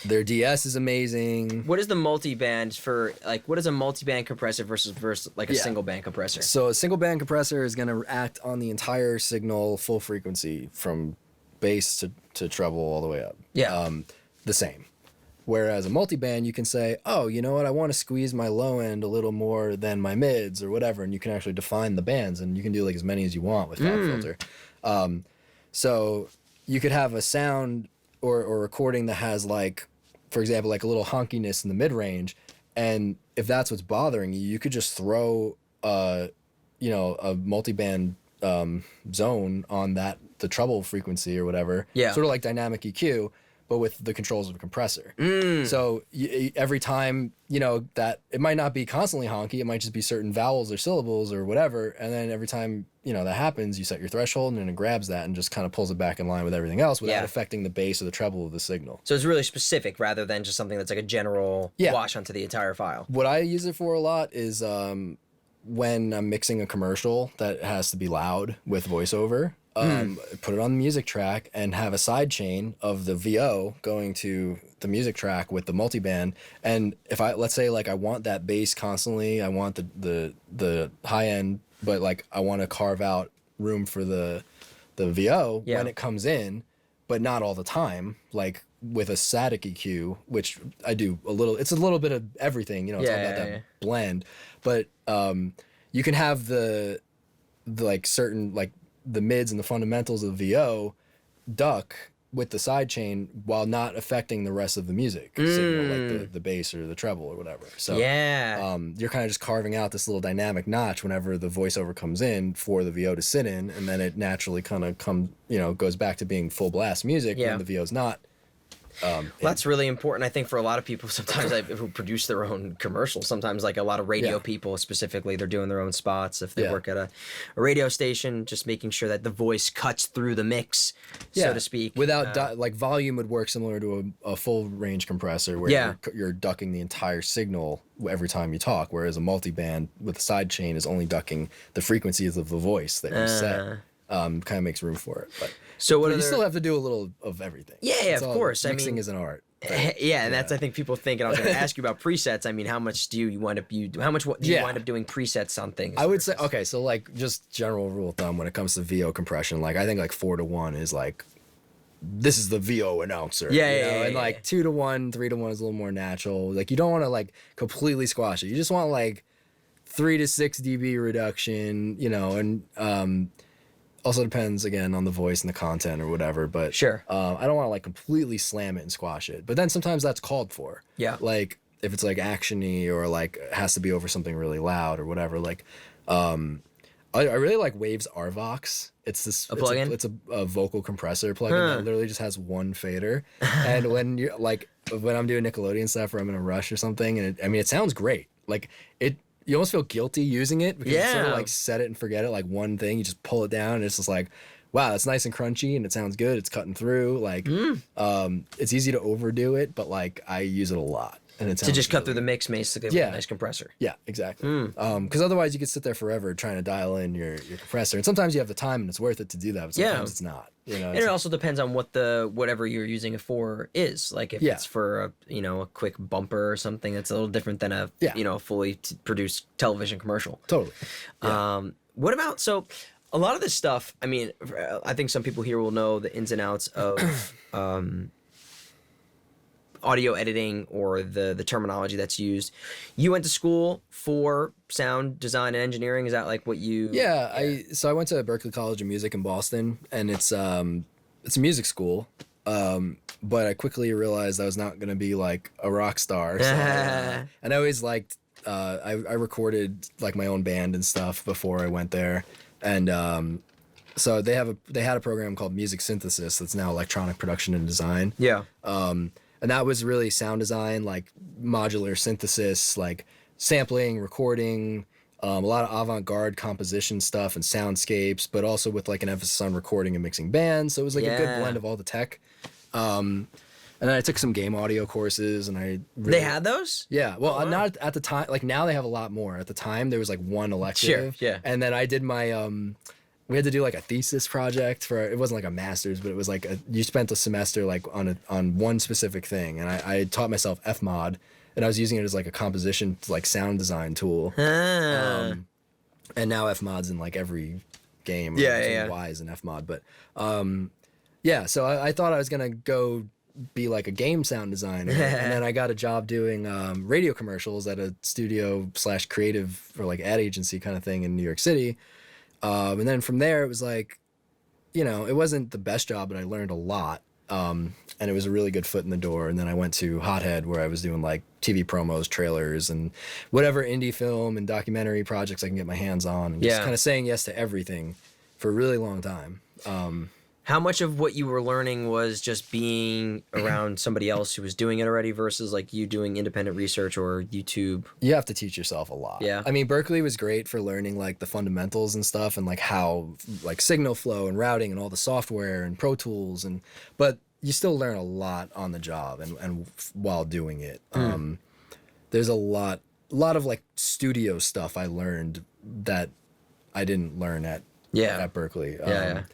Their DS is amazing. What is the multiband for, like, what is a multiband compressor versus like a single band compressor? So a single band compressor is going to act on the entire signal, full frequency, from bass to treble all the way up. Yeah. The same. Whereas a multiband, you can say, oh, you know what, I want to squeeze my low end a little more than my mids or whatever, and you can actually define the bands, and you can do like as many as you want with FabFilter. So you could have a sound or recording that has like, for example, like a little honkiness in the mid range, and if that's what's bothering you, you could just throw a multiband zone on the treble frequency or whatever. Yeah. Sort of like dynamic EQ, but with the controls of a compressor. So every time, that it might not be constantly honky, it might just be certain vowels or syllables or whatever. And then every time, that happens, you set your threshold and then it grabs that and just kind of pulls it back in line with everything else without affecting the bass or the treble of the signal. So it's really specific rather than just something that's like a general wash onto the entire file. What I use it for a lot is when I'm mixing a commercial that has to be loud with voiceover. Put it on the music track and have a side chain of the VO going to the music track with the multiband. And if let's say like I want that bass constantly, I want the high end, but like I want to carve out room for the VO when it comes in, but not all the time. Like with a static EQ, which I do a little, it's a little bit of everything, it's all about that blend. But you can have the like certain like the mids and the fundamentals of the VO duck with the side chain while not affecting the rest of the music signal, like the bass or the treble or whatever. So you're kind of just carving out this little dynamic notch whenever the voiceover comes in for the VO to sit in, and then it naturally kind of goes back to being full blast music when the VO's not. Well, that's really important, I think, for a lot of people sometimes who produce their own commercials. Sometimes, like a lot of radio people specifically, they're doing their own spots. If they work at a radio station, just making sure that the voice cuts through the mix, so to speak. Without, like volume would work similar to a full range compressor where you're ducking the entire signal every time you talk, whereas a multiband with a side chain is only ducking the frequencies of the voice that you set. Kind of makes room for it. But you still have to do a little of everything. Yeah, of course. Mixing is an art. And that's, I think, people think, and I was going to ask you about presets. I mean, how much do you wind up do you wind up doing presets on things? I would say, okay, so like just general rule of thumb when it comes to VO compression, like I think like 4-to-1 is like, this is the VO announcer. And like 2-to-1, 3-to-1 is a little more natural. Like you don't want to like completely squash it. You just want like 3 to 6 dB reduction, and Also depends again on the voice and the content or whatever, but Sure. I don't want to like completely slam it and squash it. But then sometimes that's called for. Yeah. Like if it's like actiony or like has to be over something really loud or whatever. Like I really like Waves RVox. It's this a plugin. It's a vocal compressor plugin that literally just has one fader. And when you're like when I'm doing Nickelodeon stuff or I'm in a rush or something, and it sounds great. Like you almost feel guilty using it because it's sort of like set it and forget it, like one thing, you just pull it down and it's just like, wow, it's nice and crunchy and it sounds good, it's cutting through, like it's easy to overdo it, but like I use it a lot. And it to just cut through the mix basically with a nice compressor. Yeah, exactly. Because otherwise you could sit there forever trying to dial in your compressor, and sometimes you have the time and it's worth it to do that, but sometimes it's not. You know, and it also depends on what whatever you're using it for is. Like if it's for a quick bumper or something, that's a little different than a fully produced television commercial. Totally. Yeah. What about a lot of this stuff? I mean, I think some people here will know the ins and outs of audio editing or the terminology that's used. You went to school for sound design and engineering. Is that like what you? Yeah, I went to Berklee College of Music in Boston, and it's a music school. But I quickly realized I was not going to be like a rock star. So, and I always liked. I recorded like my own band and stuff before I went there, and so they had a program called Music Synthesis that's now electronic production and design. Yeah. And that was really sound design, like modular synthesis, like sampling, recording, a lot of avant-garde composition stuff and soundscapes, but also with like an emphasis on recording and mixing bands. So it was like a good blend of all the tech. And then I took some game audio courses, and they had those? Yeah. Well, not at the time. Like now they have a lot more. At the time, there was like one elective. Sure. Yeah. And then I did my we had to do like a thesis project it wasn't like a master's, but it was like you spent a semester like on one specific thing, and I taught myself Fmod, and I was using it as like a composition like sound design tool. And now Fmod's in like every game. Y is in Fmod, but so I thought I was gonna go be like a game sound designer, and then I got a job doing radio commercials at a studio / creative or like ad agency kind of thing in New York City. And then from there, it was like, it wasn't the best job, but I learned a lot. And it was a really good foot in the door. And then I went to Hothead, where I was doing like TV promos, trailers, and whatever indie film and documentary projects I can get my hands on. And just kind of saying yes to everything for a really long time. How much of what you were learning was just being around somebody else who was doing it already versus like you doing independent research or YouTube? You have to teach yourself a lot. Yeah. I mean, Berklee was great for learning like the fundamentals and stuff, and like how like signal flow and routing and all the software and Pro Tools, but you still learn a lot on the job and while doing it. There's a lot of like studio stuff I learned that I didn't learn at Berklee.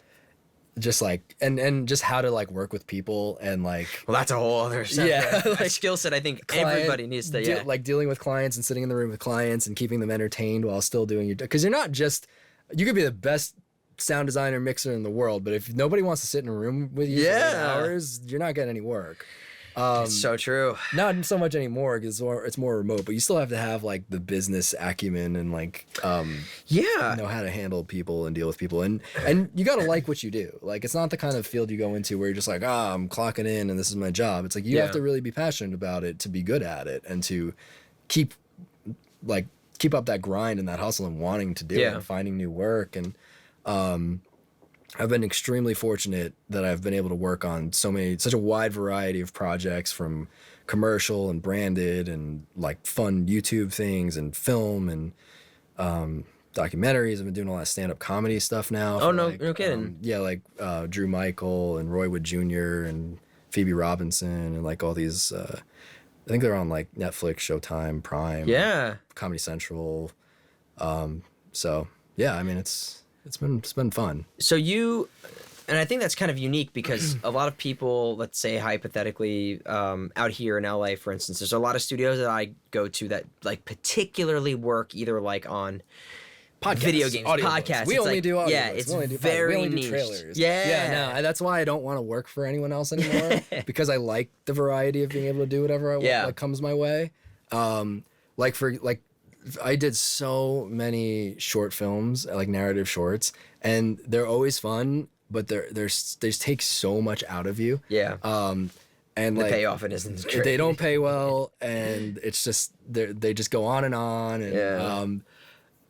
Just like and just how to like work with people and like, well, that's a whole other like, skill set. I think everybody needs to like dealing with clients and sitting in the room with clients and keeping them entertained while still doing because you're not just, you could be the best sound designer mixer in the world, but if nobody wants to sit in a room with you for 8 hours, you're not getting any work. It's so true. Not so much anymore because it's more remote, but you still have to have like the business acumen and like know how to handle people and deal with people, and you gotta like what you do. Like it's not the kind of field you go into where you're just like, I'm clocking in and this is my job. It's like you have to really be passionate about it to be good at it and to keep up that grind and that hustle and wanting to do it and finding new work. And I've been extremely fortunate that I've been able to work on such a wide variety of projects, from commercial and branded and like fun YouTube things and film and documentaries. I've been doing a lot of stand-up comedy stuff now. Oh, no kidding. Drew Michael and Roy Wood Jr. and Phoebe Robinson and like all these, I think they're on like Netflix, Showtime, Prime, Comedy Central. So yeah, I mean, it's been fun. So and I think that's kind of unique because a lot of people, let's say hypothetically, out here in LA, for instance, there's a lot of studios that I go to that like particularly work either like on podcasts, video games, podcasts. We only do audio. Yeah, it's very niche. Trailers. Yeah, no, that's why I don't want to work for anyone else anymore because I like the variety of being able to do whatever I want, like comes my way. I did so many short films, like narrative shorts, and they're always fun, but they just take so much out of you. Yeah. And the like payoff it isn't great. They don't pay well, and it's just they just go on, and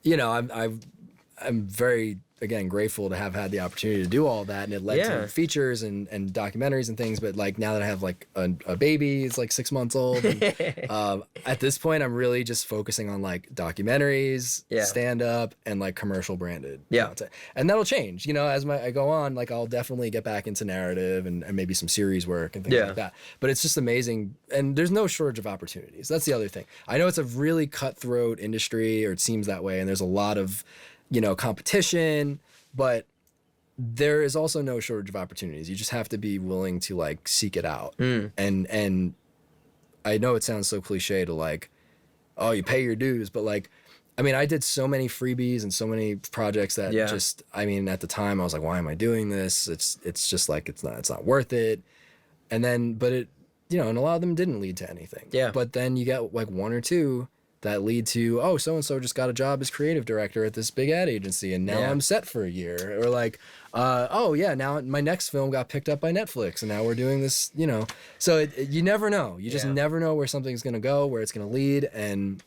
you know, I'm very, again, grateful to have had the opportunity to do all that, and it led to features and documentaries and things. But like now that I have like a baby, it's like 6 months old. And, at this point, I'm really just focusing on like documentaries, stand up, and like commercial branded content. And that'll change, you know, as I go on. Like I'll definitely get back into narrative and maybe some series work and things like that. But it's just amazing, and there's no shortage of opportunities. That's the other thing. I know it's a really cutthroat industry, or it seems that way, and there's a lot of, you know, competition, but there is also no shortage of opportunities. You just have to be willing to like seek it out. And I know it sounds so cliche to like, oh, you pay your dues, but like, I mean, I did so many freebies and so many projects that just, I mean, at the time I was like, why am I doing this? It's just like, it's not worth it. And then, but it, you know, and a lot of them didn't lead to anything. Yeah. But then you get like one or two that lead to, oh, so-and-so just got a job as creative director at this big ad agency, and now I'm set for a year. Or like, oh yeah, now my next film got picked up by Netflix, and now we're doing this, you know. So you never know. You just never know where something's going to go, where it's going to lead. And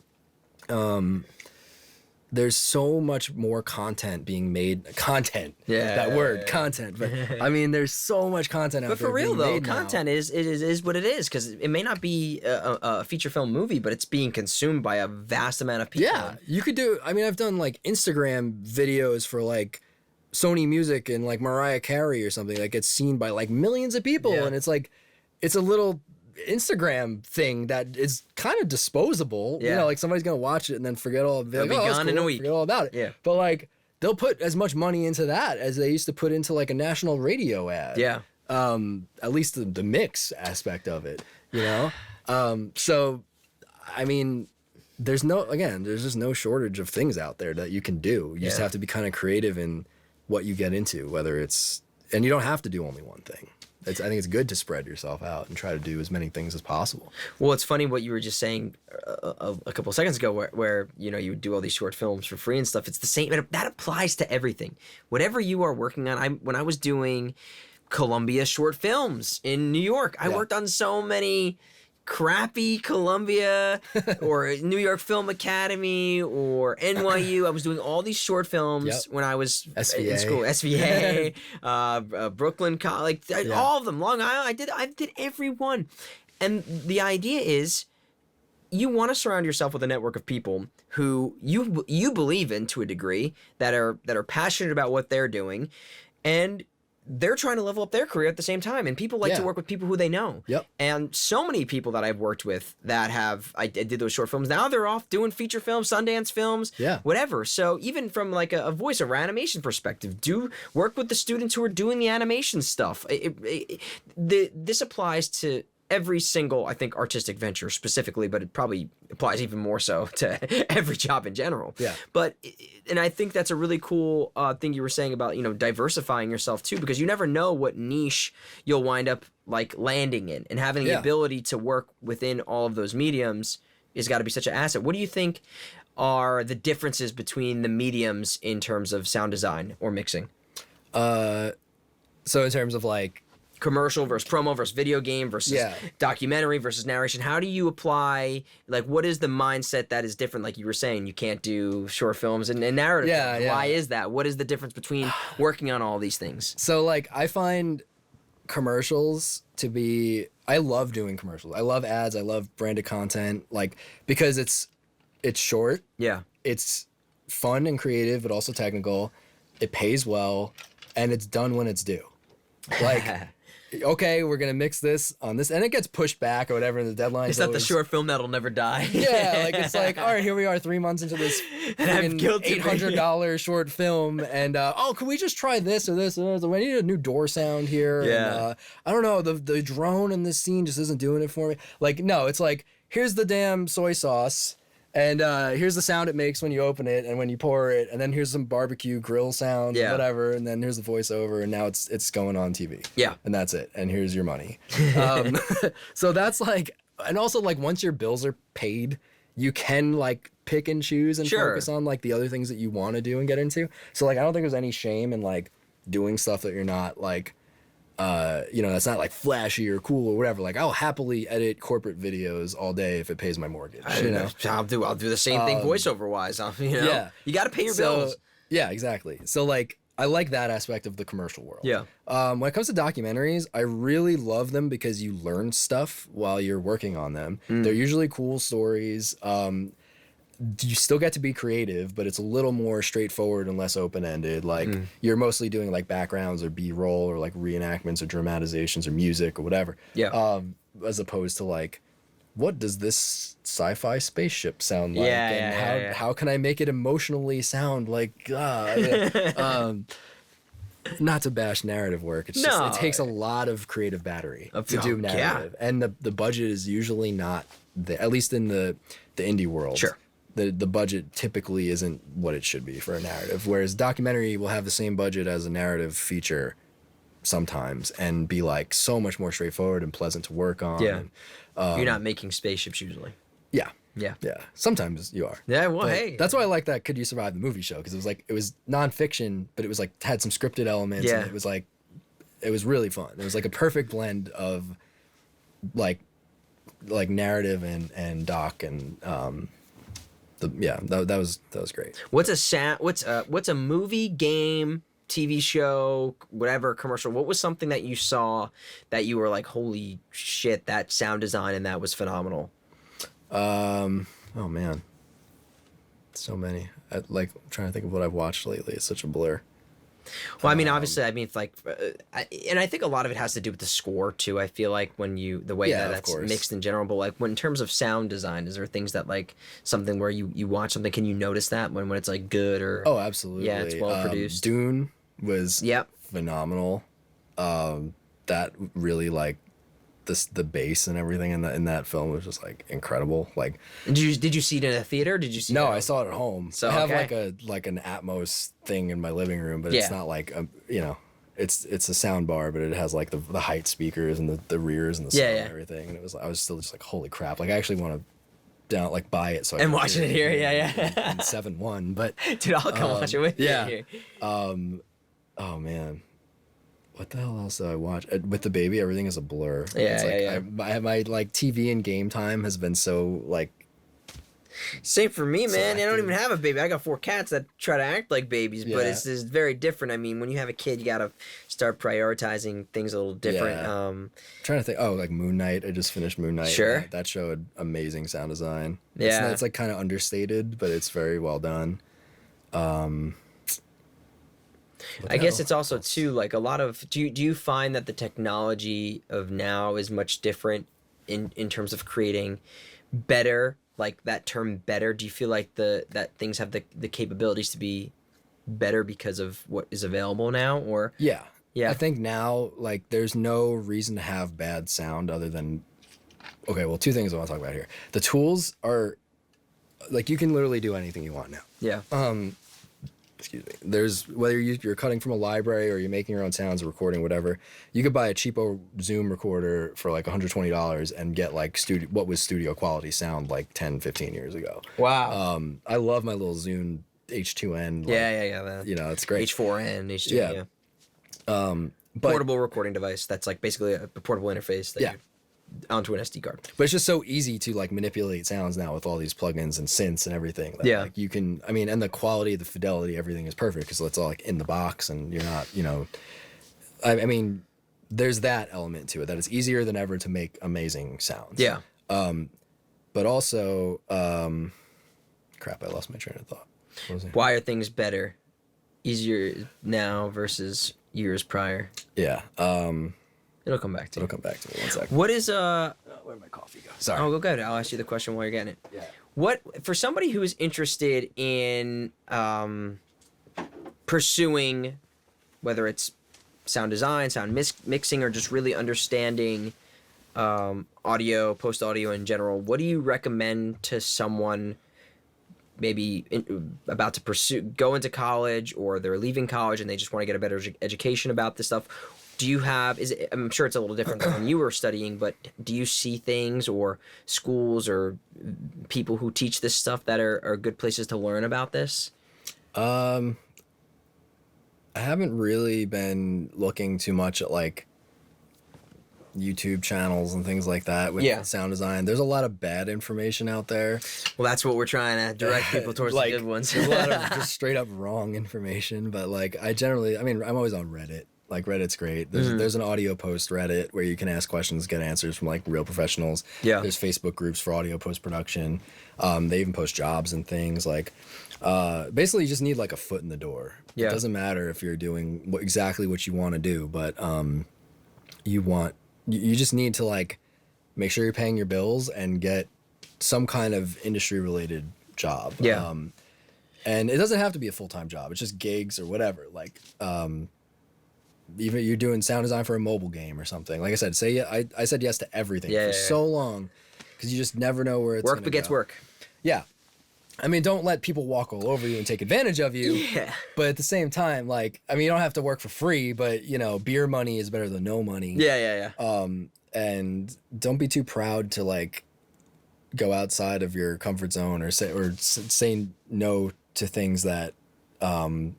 there's so much more content being made. Content. That word, content. But I mean, there's so much content out there. But for real though, content is what it is, because it may not be a feature film movie, but it's being consumed by a vast amount of people. Yeah, you could do. I mean, I've done like Instagram videos for like Sony Music and like Mariah Carey or something that gets seen by like millions of people, and it's like, it's a little Instagram thing that is kind of disposable. You know, like somebody's gonna watch it and then forget all. It'll be gone in a week. Forget all about it. Yeah. But like they'll put as much money into that as they used to put into like a national radio ad. Yeah. At least the mix aspect of it. You know. So, I mean, there's just no shortage of things out there that you can do. You just have to be kind of creative in what you get into, whether it's, and you don't have to do only one thing. I think it's good to spread yourself out and try to do as many things as possible. Well, it's funny what you were just saying a couple of seconds ago, where you know, you do all these short films for free and stuff. It's the same. That applies to everything. Whatever you are working on. When I was doing Columbia short films in New York, I worked on so many crappy Columbia or New York Film Academy or NYU. I was doing all these short films when I was in school. SVA, Brooklyn College, all of them. Long Island. I did every one. And the idea is, you want to surround yourself with a network of people who you believe in to a degree, that are passionate about what they're doing, and they're trying to level up their career at the same time. And people like to work with people who they know. And so many people that I've worked with that I did those short films, now they're off doing feature films, Sundance films, whatever. So even from like a voiceover animation perspective, do work with the students who are doing the animation stuff. This applies to every single, I think, artistic venture specifically, but it probably applies even more so to every job in general. But, and I think that's a really cool thing you were saying about, you know, diversifying yourself too, because you never know what niche you'll wind up like landing in, and having the ability to work within all of those mediums has got to be such an asset. What do you think are the differences between the mediums in terms of sound design or mixing? So in terms of like, commercial versus promo versus video game versus documentary versus narration, how do you apply, like, what is the mindset that is different? Like you were saying, you can't do short films and narrative films. Why is that? What is the difference between working on all these things? So like, I find commercials to be, I love doing commercials. I love ads. I love branded content, like, because it's short. It's fun and creative, but also technical. It pays well, and it's done when it's due. Like, okay, we're gonna mix this on this, and it gets pushed back or whatever, and the deadline. It's not the short film that'll never die. Like it's like, all right, here we are, 3 months into this $800 short film, and can we just try this or this? We need a new door sound here. And, I don't know, the drone in this scene just isn't doing it for me. Like, no, it's like, here's the damn soy sauce. And here's the sound it makes when you open it and when you pour it, and then here's some barbecue grill sound, whatever, and then here's the voiceover, and now it's going on TV. And that's it. And here's your money. So that's like, and also like, once your bills are paid, you can like pick and choose and focus on like the other things that you want to do and get into. So like I don't think there's any shame in like doing stuff that you're not like that's not like flashy or cool or whatever. Like I'll happily edit corporate videos all day if it pays my mortgage. I'll do the same thing voiceover wise. Yeah, you got to pay your bills. Yeah, exactly. So like I like that aspect of the commercial world. Yeah. When it comes to documentaries, I really love them because you learn stuff while you're working on them. They're usually cool stories. You still get to be creative, but it's a little more straightforward and less open-ended. Like you're mostly doing like backgrounds or B-roll or like reenactments or dramatizations or music or whatever. Yeah. As opposed to like, what does this sci-fi spaceship sound like? And how can I make it emotionally sound like not to bash narrative work. It's just it takes a lot of creative battery to do narrative. And the budget is usually not there, at least in the indie world. Sure. The budget typically isn't what it should be for a narrative, whereas documentary will have the same budget as a narrative feature sometimes and be like so much more straightforward and pleasant to work on. Yeah. You're not making spaceships usually. Yeah. Yeah. Yeah. Sometimes you are. Yeah, well, But hey. that's why I like that Could You Survive the movie show, because it was nonfiction, but it was like had some scripted elements. Yeah. And it was really fun. It was like a perfect blend of like narrative and doc and that was great. What's a movie, game, TV show, whatever, commercial? What was something that you saw that you were like, holy shit, that sound design and that was phenomenal? Oh man, so many. I'm trying to think of what I've watched lately. It's such a blur. Well, I mean, obviously, it's like, and I think a lot of it has to do with the score too. I feel like the way that's mixed in general, but like in terms of sound design, is there things that like something where you watch something, can you notice that when it's like good or? Oh, absolutely. Yeah, it's well produced. Dune was phenomenal. That really like the bass and everything in that film was just like incredible. Like, did you see it in a theater? Did you see? No, I saw it at home. So I have like an Atmos thing in my living room, but it's not like it's a sound bar, but it has like the height speakers and the rears and the sound and everything. And I was still just like, holy crap! Like I actually want to buy it so I can watching it here. In 7.1, but dude, I'll come watch it with you. Here. Oh man. What the hell else did I watch? With the baby, everything is a blur. My like TV and game time has been so like. Same for me, man. I don't even have a baby. I got 4 cats that try to act like babies, but it's very different. I mean, when you have a kid, you gotta start prioritizing things a little different. I'm trying to think. Oh, like Moon Knight. I just finished Moon Knight. Sure. That show had amazing sound design. Yeah. It's like kind of understated, but it's very well done. I guess it's also too like a lot of do you find that the technology of now is much different in terms of creating better, like that term better? Do you feel like that things have the capabilities to be better because of what is available now, or yeah I think now like there's no reason to have bad sound other than well, 2 things I want to talk about here. The tools are like you can literally do anything you want now. Excuse me. There's whether you're cutting from a library or you're making your own sounds or recording, whatever. You could buy a cheapo Zoom recorder for like $120 and get like studio quality sound like 10, 15 years ago. Wow. I love my little Zoom H2N. It's great. H4N, H2. But portable recording device that's like basically a portable interface that onto an SD card. But it's just so easy to like manipulate sounds now with all these plugins and synths and everything. Like you can, and the quality, the fidelity, everything is perfect because it's all like in the box and you're not, I mean, there's that element to it that it's easier than ever to make amazing sounds. Yeah. But also, crap, I lost my train of thought. What was it? Why are things better, easier now versus years prior? Yeah. It'll come back to me. 1 second. What is where'd my coffee go? Sorry. Oh, go ahead. I'll ask you the question while you're getting it. Yeah. What for somebody who is interested in pursuing, whether it's sound design, sound mixing, or just really understanding audio, post audio in general, what do you recommend to someone maybe about to go into college, or they're leaving college and they just want to get a better education about this stuff? do you have, I'm sure it's a little different than when you were studying, but do you see things or schools or people who teach this stuff that are good places to learn about this? I haven't really been looking too much at like YouTube channels and things like that with sound design. There's a lot of bad information out there. Well, that's what we're trying to direct people towards, like, the good ones. There's a lot of just straight up wrong information, but like I'm always on Reddit. Like Reddit's great. There's an audio post Reddit where you can ask questions, get answers from like real professionals. Yeah. There's Facebook groups for audio post production. They even post jobs and things like. Basically, you just need like a foot in the door. Yeah. It doesn't matter if you're doing exactly what you want to do, but you just need to like make sure you're paying your bills and get some kind of industry related job. Yeah. And it doesn't have to be a full-time job. It's just gigs or whatever. Like, even you're doing sound design for a mobile game or something. Like I said, I said yes to everything for so long because you just never know where it's work begets work. Yeah. I mean, don't let people walk all over you and take advantage of you. Yeah. But at the same time, like, I mean, you don't have to work for free, but you know, beer money is better than no money. Yeah. And don't be too proud to like go outside of your comfort zone or say no to things that I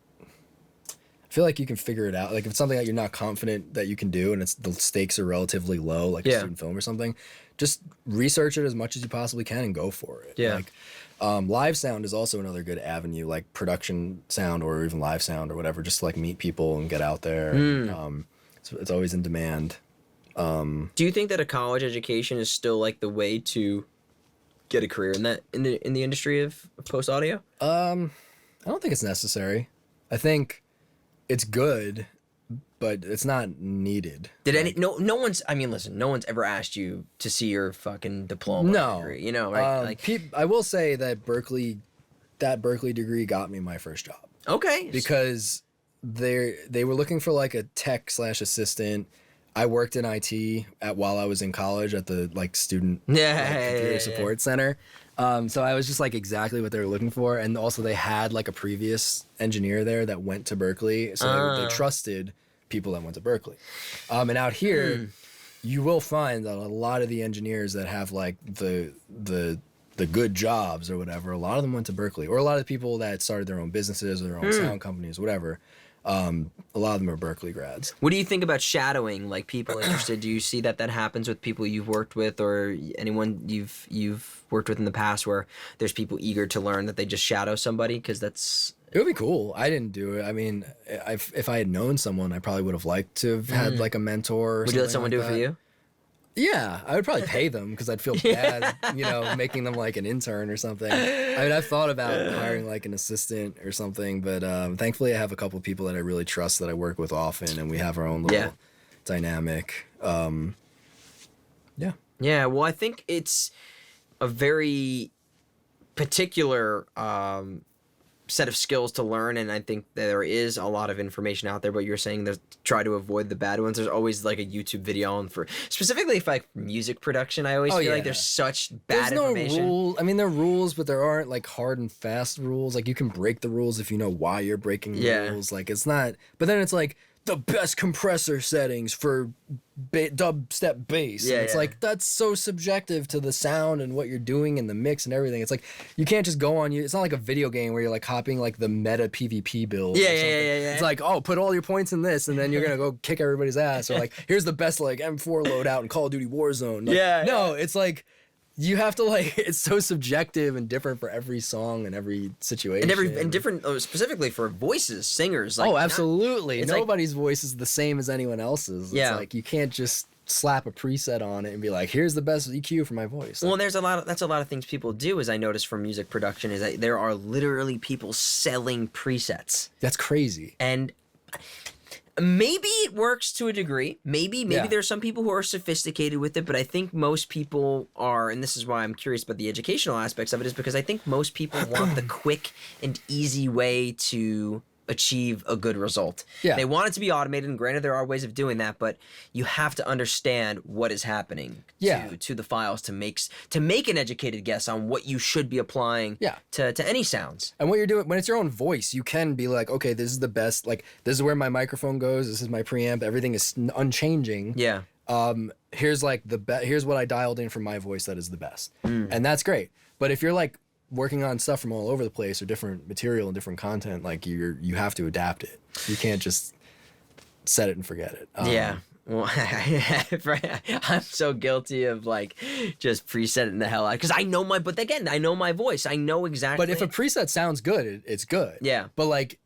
feel like you can figure it out. Like if it's something that you're not confident that you can do and the stakes are relatively low, like a student film or something, just research it as much as you possibly can and go for it. Yeah. Like live sound is also another good avenue, like production sound or even live sound or whatever, just to like meet people and get out there. So it's always in demand. Do you think that a college education is still like the way to get a career in the industry of post audio? I don't think it's necessary. I think it's good, but it's not needed. No one's, I mean, listen, no one's ever asked you to see your fucking diploma degree, you know, right? I will say that Berkeley degree got me my first job. Okay. Because they were looking for like a tech/assistant. I worked in IT while I was in college at the like student computer support center. So I was just like exactly what they were looking for. And also they had like a previous engineer there that went to Berkeley. So they trusted people that went to Berkeley. And out here, you will find that a lot of the engineers that have like the good jobs or whatever, a lot of them went to Berkeley. Or a lot of the people that started their own businesses or their own sound companies, whatever. A lot of them are Berkeley grads. What do you think about shadowing, like people interested? Do you see that happens with people you've worked with or anyone you've worked with in the past where there's people eager to learn that they just shadow somebody? Because it would be cool. I didn't do it. I mean, if I had known someone, I probably would have liked to have had like a mentor or would you let someone do it for you? Yeah, I would probably pay them because I'd feel bad, making them like an intern or something. I mean, I've thought about hiring like an assistant or something, but thankfully I have a couple of people that I really trust that I work with often, and we have our own little dynamic. Yeah, well, I think it's a very particular set of skills to learn, and I think there is a lot of information out there, but you're saying that try to avoid the bad ones. There's always like a YouTube video on for specifically for like music production. I always feel like there's such bad information. No rules. I mean, there are rules, but there aren't like hard and fast rules. Like you can break the rules if you know why you're breaking the rules. Like it's not, but then it's like the best compressor settings for dubstep bass. And it's like, that's so subjective to the sound and what you're doing and the mix and everything. It's like, you can't just go on it's not like a video game where you're like copying like the meta PvP build. Yeah. It's like, oh, put all your points in this and then you're going to go kick everybody's ass. Or like, here's the best like M4 loadout in Call of Duty Warzone. Like, no, it's like, you have to like, it's so subjective and different for every song and every situation. And different, specifically for voices, singers. Like, absolutely. Nobody's voice is the same as anyone else's. It's like, you can't just slap a preset on it and be like, here's the best EQ for my voice. Well, that's a lot of things people do, as I noticed from music production, is that there are literally people selling presets. That's crazy. And maybe it works to a degree. Maybe there's some people who are sophisticated with it, but I think most people are, and this is why I'm curious about the educational aspects of it, is because I think most people want the quick and easy way to achieve a good result. Yeah. They want it to be automated, and granted there are ways of doing that, but you have to understand what is happening to the files to make an educated guess on what you should be applying to any sounds. And what you're doing when it's your own voice, you can be like, okay, this is the best, like this is where my microphone goes, this is my preamp, everything is unchanging. Yeah. Here's like here's what I dialed in for my voice that is the best. And that's great. But if you're like working on stuff from all over the place or different material and different content, like you have to adapt it. You can't just set it and forget it. Yeah. Well, I'm so guilty of like just presetting the hell out because I know my voice. I know exactly. But if a preset sounds good, it's good. Yeah. But like,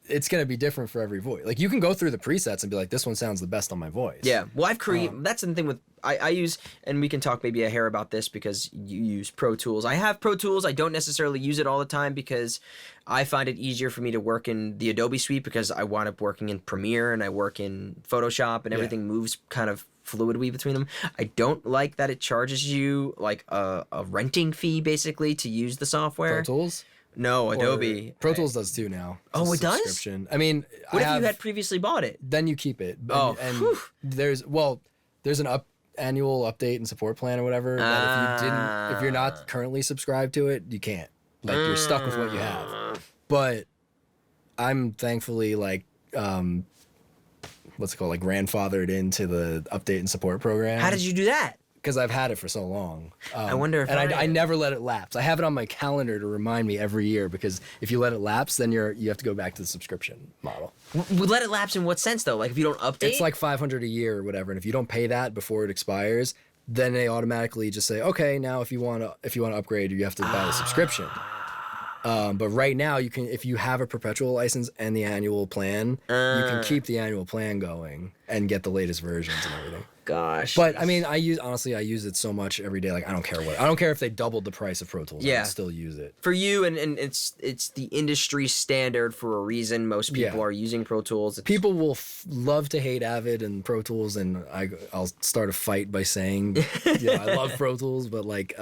it's gonna be different for every voice. Like you can go through the presets and be like, this one sounds the best on my voice. Yeah. Well, I've created. That's the thing with I use, and we can talk maybe a hair about this because you use Pro Tools. I have Pro Tools. I don't necessarily use it all the time because I find it easier for me to work in the Adobe Suite because I wound up working in Premiere and I work in Photoshop and everything moves kind of fluidly between them. I don't like that it charges you like a renting fee basically to use the software. Pro Tools? No, Adobe. Pro Tools does too now. Oh, it does? I mean, what if you had previously bought it? Then you keep it. And there's an annual update and support plan or whatever. That if you're not currently subscribed to it, you can't. Like you're stuck with what you have. But I'm thankfully like what's it called, like grandfathered into the update and support program. How did you do that? Because I've had it for so long. I wonder if I never let it lapse. I have it on my calendar to remind me every year because if you let it lapse, then you have to go back to the subscription model. We let it lapse in what sense though? Like if you don't update? It's like $500 a year or whatever, and if you don't pay that before it expires, then they automatically just say, okay, now if you want to upgrade, you have to buy the subscription. But right now, you can, if you have a perpetual license and the annual plan, you can keep the annual plan going and get the latest versions and everything. Gosh. But I mean, I use it so much every day. Like I don't care if they doubled the price of Pro Tools. I would still use it. For you, and it's the industry standard for a reason. Most people are using Pro Tools. People will love to hate Avid and Pro Tools, and I'll start a fight by saying, I love Pro Tools, but like,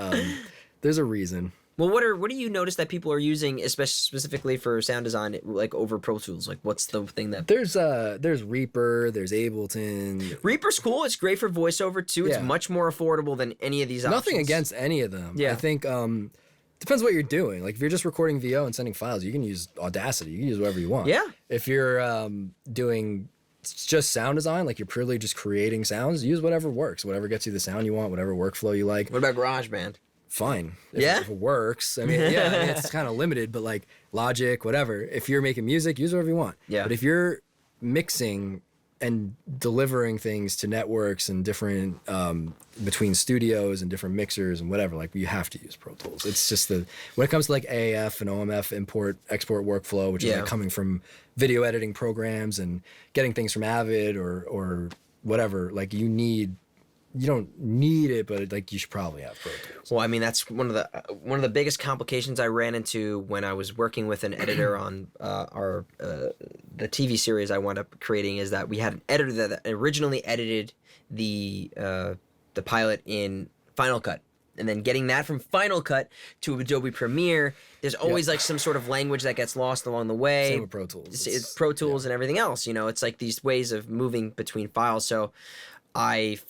there's a reason. Well, what do you notice that people are using, especially specifically for sound design, like over Pro Tools? Like, what's the thing that there's Reaper, there's Ableton. Reaper's cool. It's great for voiceover too. It's much more affordable than any of these options. Nothing against any of them. Yeah, I think depends what you're doing. Like if you're just recording VO and sending files, you can use Audacity. You can use whatever you want. Yeah. If you're doing just sound design, like you're purely just creating sounds, use whatever works, whatever gets you the sound you want, whatever workflow you like. What about GarageBand? Fine. If it works. I mean, it's kind of limited, but like Logic, whatever. If you're making music, use whatever you want. Yeah. But if you're mixing and delivering things to networks and different between studios and different mixers and whatever, like you have to use Pro Tools. It's just when it comes to like AAF and OMF export workflow, which is like coming from video editing programs and getting things from Avid or whatever, like you don't need it, but like you should probably have Pro Tools. Well, I mean, that's one of the biggest complications I ran into when I was working with an editor on the TV series I wound up creating, is that we had an editor that originally edited the pilot in Final Cut. And then getting that from Final Cut to Adobe Premiere, there's always like some sort of language that gets lost along the way. Same with Pro Tools. It's Pro Tools and everything else. It's like these ways of moving between files. So there's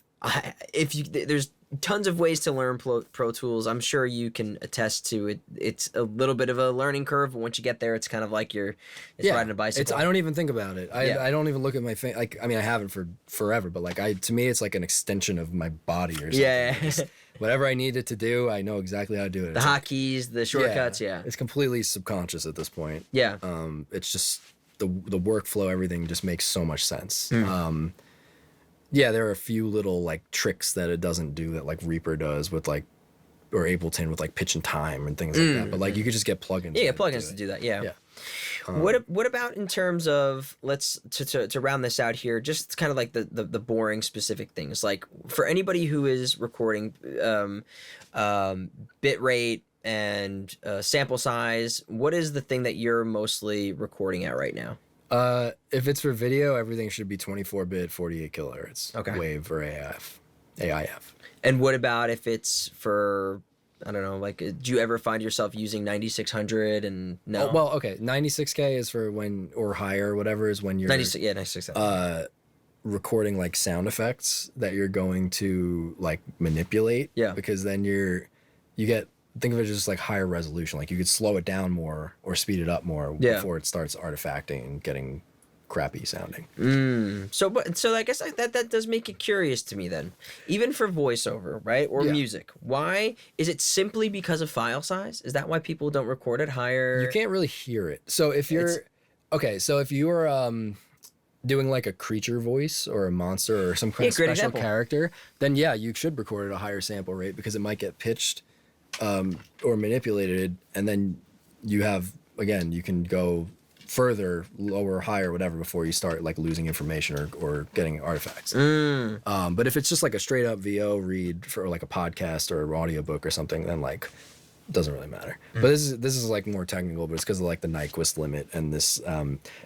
tons of ways to learn Pro Tools. I'm sure you can attest to it. It's a little bit of a learning curve, but once you get there, it's kind of like riding a bicycle. I don't even think about it. I don't even look at my thing. Like, I mean, I haven't for forever, but like to me, it's like an extension of my body or something. Yeah. Whatever I need it to do, I know exactly how to do it. The hotkeys, the shortcuts, It's completely subconscious at this point. Yeah. It's just the workflow, everything just makes so much sense. Yeah, there are a few little like tricks that it doesn't do that like Reaper does with like, or Ableton with like pitch and time and things like that. But like you could just get plugins. Yeah, plugins to do that. Yeah. What about in terms of, to round this out here, just kind of like the boring specific things, like for anybody who is recording bit rate and sample size, what is the thing that you're mostly recording at right now? If it's for video, everything should be 24-bit, 48 kilohertz. Okay. Wave or AIF. And what about if it's for I don't know, like, do you ever find yourself using 9600 and no? Oh, well, okay, 96K is for when, or higher, whatever, is when you're 96, yeah, 9600. Recording like sound effects that you're going to like manipulate. Yeah. Because then you get, think of it as just like higher resolution. Like you could slow it down more or speed it up more before it starts artifacting and getting crappy sounding. So I guess that does make it curious to me then, even for voiceover, right, or music. Why is it simply because of file size? Is that why people don't record it higher? You can't really hear it. So if you're if you're doing like a creature voice or a monster or some kind of special character, then you should record at a higher sample rate because it might get pitched or manipulated, and then you can go further, lower, higher, whatever, before you start like losing information or getting artifacts. But if it's just like a straight up VO read for like a podcast or an audiobook or something, then like it doesn't really matter. But this is like more technical, but it's because of like the Nyquist limit, and this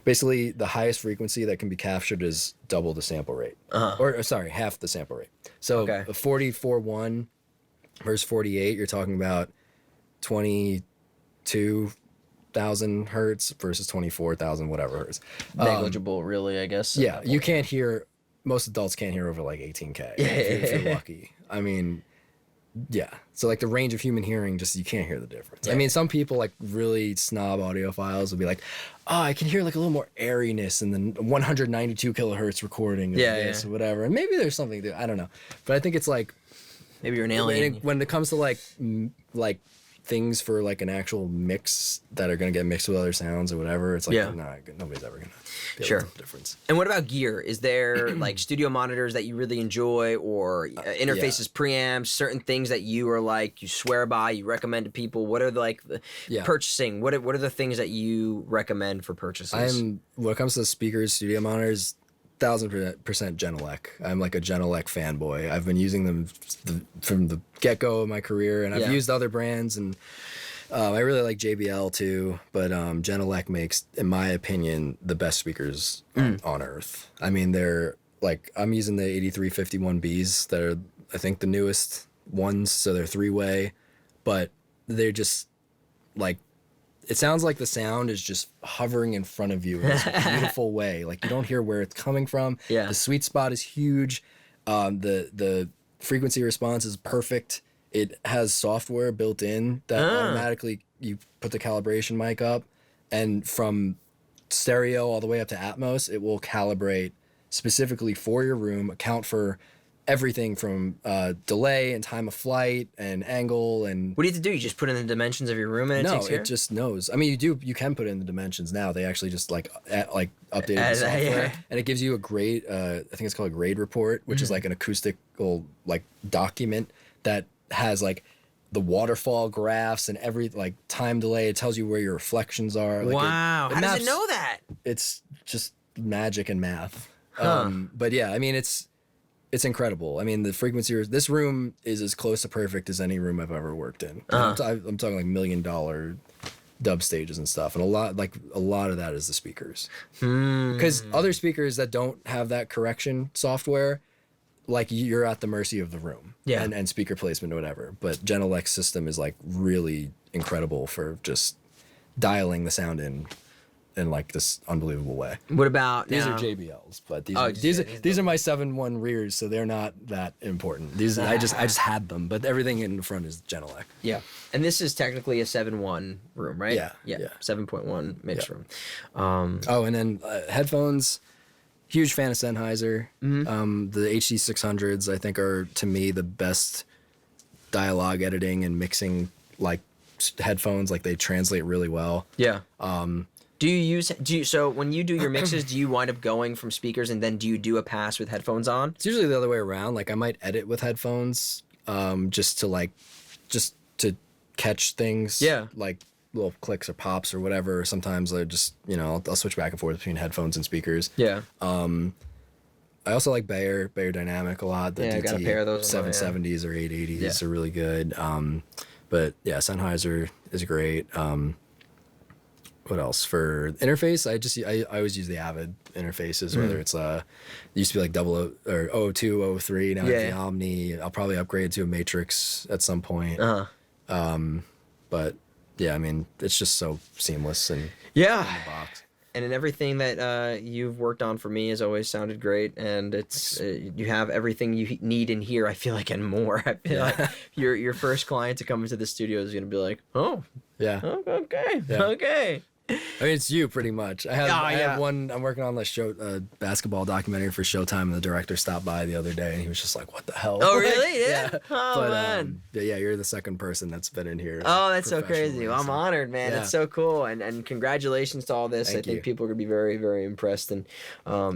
basically the highest frequency that can be captured is double the sample rate, or sorry, half the sample rate. So a 44.1 versus 48, you're talking about 22,000 hertz versus 24,000 whatever hertz. Negligible, really, I guess. Yeah, you can't hear. Most adults can't hear over like 18K if you're lucky. I mean, yeah. So like the range of human hearing, just you can't hear the difference. I mean, some people like really snob audiophiles will be like, oh, I can hear like a little more airiness in the 192 kilohertz recording of this or whatever. And maybe there's something there. I don't know, but I think it's like maybe you're an alien. When it comes to like things for like an actual mix that are going to get mixed with other sounds or whatever, it's like nobody's ever going to be able to tell the difference. And what about gear? Is there like studio monitors that you really enjoy, or interfaces, preamps, certain things that you are like, you swear by, you recommend to people? What are like the purchasing? What are the things that you recommend for purchases? When it comes to speakers, studio monitors, 1,000% Genelec. I'm like a Genelec fanboy. I've been using them from the get-go of my career, and I've used other brands, and I really like JBL too, but Genelec makes, in my opinion, the best speakers on earth. I mean, they're like, I'm using the 8351Bs that are, I think, the newest ones, so they're 3-way, but they're just like, it sounds like the sound is just hovering in front of you in this beautiful way. Like you don't hear where it's coming from. Yeah. The sweet spot is huge. The frequency response is perfect. It has software built in that automatically, you put the calibration mic up, and from stereo all the way up to Atmos, it will calibrate specifically for your room, account for everything from delay and time of flight and angle. And what do you have to do? You just put in the dimensions of your room and it takes care? No, it just knows. I mean, you can put in the dimensions now. They actually just updated the software, and it gives you a grade. I think it's called a grade report, which is like an acoustical like document that has like the waterfall graphs and every like time delay. It tells you where your reflections are. Like wow, how does it know that? It's just magic and math. But yeah, I mean, it's incredible. I mean, the frequency, this room is as close to perfect as any room I've ever worked in. I'm talking like $1 million dub stages and stuff. And a lot of that is the speakers. Because other speakers that don't have that correction software, like you're at the mercy of the room and speaker placement or whatever. But Genelec's system is like really incredible for just dialing the sound in like this unbelievable way. What about these are JBLs, but these are my 7.1 rears, so they're not that important. These I just had them, but everything in the front is Genelec. Yeah, and this is technically a 7.1 room, right? Yeah. 7.1 mix room. And then headphones. Huge fan of Sennheiser. The HD600s I think are to me the best dialogue editing and mixing like headphones. Like they translate really well. Yeah. So when you do your mixes, do you wind up going from speakers and then do you do a pass with headphones on? It's usually the other way around. Like I might edit with headphones, just to catch things. Yeah. Like little clicks or pops or whatever. Sometimes I just, I'll switch back and forth between headphones and speakers. Yeah. I also like Bayer Dynamic a lot. The got a pair of those 770s or 880s are really good. But yeah, Sennheiser is great. What else for interface? I always use the Avid interfaces, whether it's it used to be like 002, 003, now it's the Omni. I'll probably upgrade to a Matrix at some point. But yeah, I mean, it's just so seamless and Yeah. in the box. And in everything that you've worked on for me has always sounded great, and it's you have everything you need in here. I feel like, and more. I feel like your first client to come into the studio is gonna be like, oh, Yeah. okay, Yeah. okay. I mean, it's you pretty much. I yeah. have one. I'm working on a basketball documentary for Showtime, and the director stopped by the other day, and he was just like, "What the hell?" Oh, Like, really? Yeah. yeah. Oh, But man. yeah, you're the second person that's been in here. Oh, that's so crazy. professionally, Well, I'm so- honored, man. Yeah. It's so cool, and congratulations to all this. Thank I think you. people are gonna be very, very impressed, and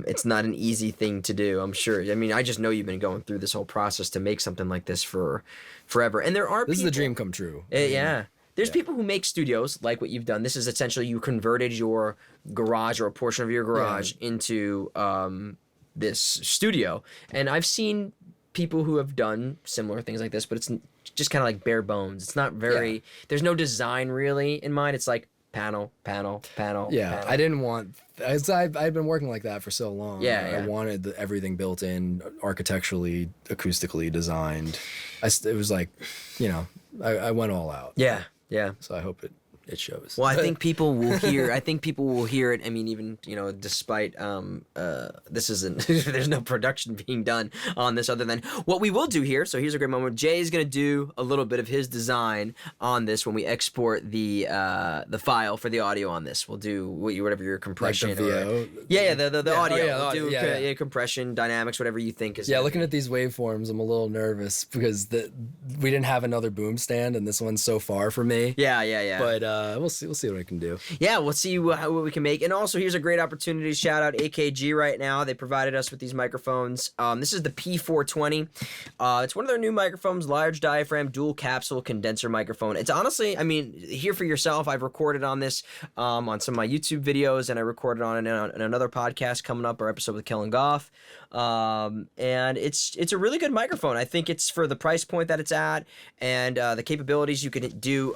it's not an easy thing to do. I'm sure. I mean, I just know you've been going through this whole process to make something like this for forever, and there are This people, is the dream come true. yeah. There's people who make studios like what you've done. This is essentially you converted your garage or a portion of your garage into this studio. And I've seen people who have done similar things like this, but it's just kind of like bare bones. It's not very, there's no design really in mind. It's like panel. Yeah, panel. I didn't want. I've been working like that for so long. Yeah. I wanted everything built in, architecturally, acoustically designed. It was like, I went all out. Yeah. So I hope it shows. Well, I think people will hear. I think people will hear it. I mean, even despite this isn't. There's no production being done on this other than what we will do here. So here's a great moment. Jay is going to do a little bit of his design on this when we export the file for the audio on this. We'll do whatever your compression. Like the VO? The audio. Oh, We'll do yeah. compression, dynamics, whatever you think is. Yeah, looking at these waveforms, I'm a little nervous because we didn't have another boom stand, and this one's so far from me. Yeah. But we'll see what I can do. Yeah, we'll see what we can make. And also, here's a great opportunity to shout out AKG right now. They provided us with these microphones. This is the P420. It's one of their new microphones, large diaphragm, dual capsule condenser microphone. It's honestly, I mean, hear for yourself. I've recorded on this on some of my YouTube videos, and I recorded on it in another podcast coming up, our episode with Kellen Goff. And it's a really good microphone. I think it's for the price point that it's at, and the capabilities you can do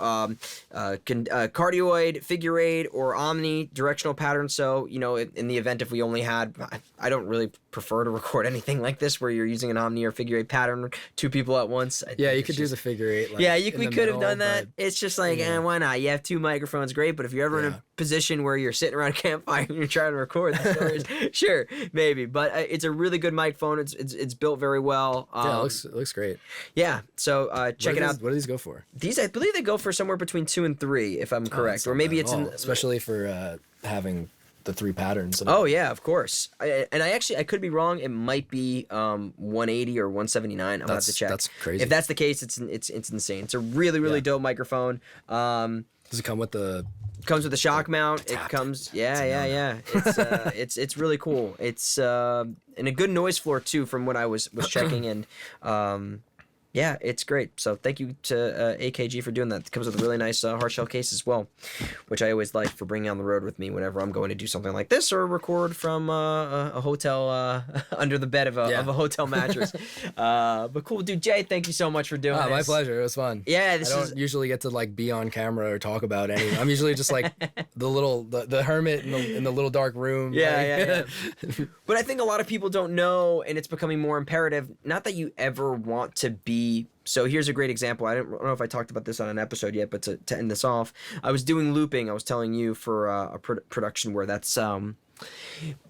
cardioid, figure eight, or omni-directional pattern. So, in the event if we only had, I don't really prefer to record anything like this where you're using an omni or figure eight pattern, two people at once. Yeah, you could do the figure eight. Yeah, we could have done that. It's just like, why not? You have two microphones, great. But if you're ever in a position where you're sitting around a campfire and you're trying to record the stories, sure, maybe. But it's a really good microphone. It's built very well. It looks great. Yeah, so check it out. What do these go for? These, I believe, they go for somewhere between 2 and 3, if I'm correct, or maybe it's especially for having the 3 patterns. Oh yeah, of course. I could be wrong. It might be 180 or 179. I'm gonna have to check. That's crazy. If that's the case, it's insane. It's a really dope microphone. Does it come with the? Comes with a shock mount. It comes. Yeah. It's really cool. It's and a good noise floor too, from what I was checking, and yeah, it's great. So thank you to AKG for doing that. It comes with a really nice hard shell case as well, which I always like for bringing on the road with me whenever I'm going to do something like this or record from a hotel under the bed of a hotel mattress. But cool, dude. Jay, thank you so much for doing this. My pleasure. It was fun. Yeah, I don't usually get to like be on camera or talk about anything. I'm usually just like the hermit in the little dark room. Yeah. But I think a lot of people don't know, and it's becoming more imperative. Not that you ever want to be. So here's a great example. I don't know if I talked about this on an episode yet, but to end this off, I was doing looping. I was telling you for a production where that's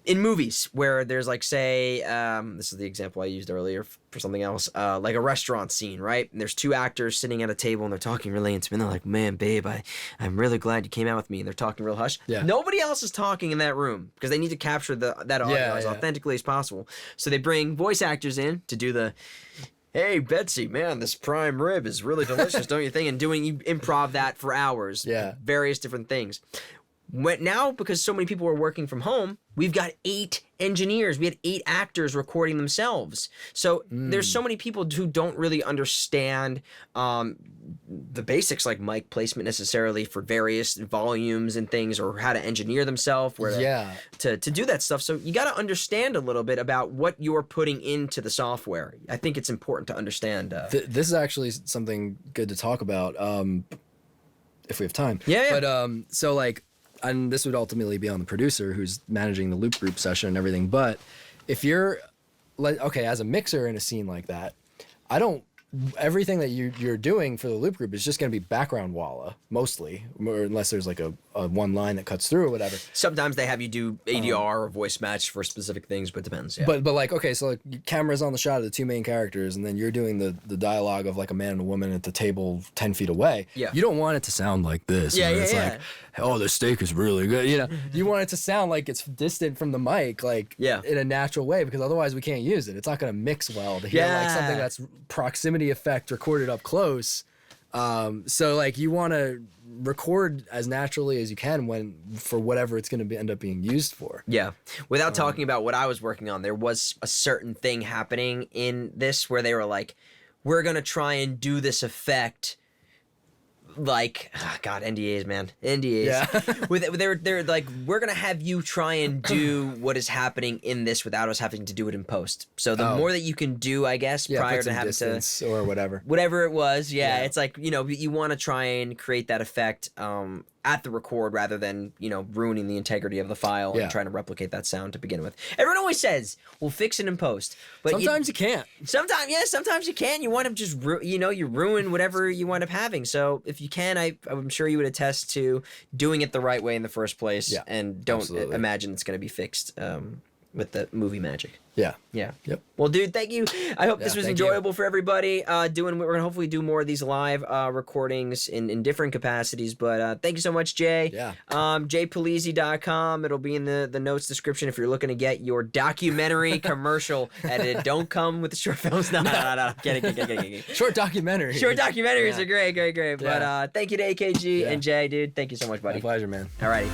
in movies where there's like, say, this is the example I used earlier for something else, like a restaurant scene, right? And there's 2 actors sitting at a table and they're talking really intimate. And they're like, man, babe, I'm really glad you came out with me. And they're talking real hush. Yeah. Nobody else is talking in that room because they need to capture that audio as authentically as possible. So they bring voice actors in to do the, hey, Betsy, man, this prime rib is really delicious, don't you think? And doing improv that for hours. Yeah. Various different things. Now, because so many people are working from home, we've got 8 engineers. We had 8 actors recording themselves. So there's so many people who don't really understand the basics, like mic placement necessarily for various volumes and things, or how to engineer themselves, to do that stuff. So you got to understand a little bit about what you're putting into the software. I think it's important to understand. This is actually something good to talk about if we have time. Yeah. But so like, and this would ultimately be on the producer who's managing the loop group session and everything. But if you're like, okay, as a mixer in a scene like that, I don't everything that you're doing for the loop group is just going to be background walla mostly, or unless there's like a one line that cuts through or whatever. Sometimes they have you do ADR or voice match for specific things, but it depends. Yeah. But like, okay, so like camera's on the shot of the two main characters, and then you're doing the dialogue of like a man and a woman at the table 10 feet away. Yeah. You don't want it to sound like this. Yeah, it's like, oh, the steak is really good. You know, you want it to sound like it's distant from the mic, like in a natural way, because otherwise we can't use it. It's not going to mix well to hear like something that's proximity effect recorded up close. So like you want to record as naturally as you can for whatever it's going to end up being used for. Yeah. Without talking about what I was working on, there was a certain thing happening in this where they were like, we're going to try and do this effect like, God, NDAs, man. NDAs. Yeah. They're like, we're going to have you try and do what is happening in this without us having to do it in post. So the more that you can do, I guess, prior to having to... or whatever. Whatever it was, it's like, you know, you want to try and create that effect at the record rather than, you know, ruining the integrity of the file and trying to replicate that sound to begin with. Everyone always says, we'll fix it in post. But sometimes you can't. Sometimes you can. You wind up just, you ruin whatever you wind up having. So if you can, I'm sure you would attest to doing it the right way in the first place and don't imagine it's going to be fixed with the movie magic. Yeah. Yeah. Yep. Well, dude, thank you. I hope this was enjoyable for everybody. We're gonna hopefully do more of these live recordings in different capacities. But thank you so much, Jay. Yeah. JayPellizzi.com. It'll be in the notes description if you're looking to get your documentary commercial edited. Don't come with the short films. No. Kidding. Short documentaries. Short documentaries are great. But thank you to AKG and Jay, dude. Thank you so much, buddy. My pleasure, man. Alrighty.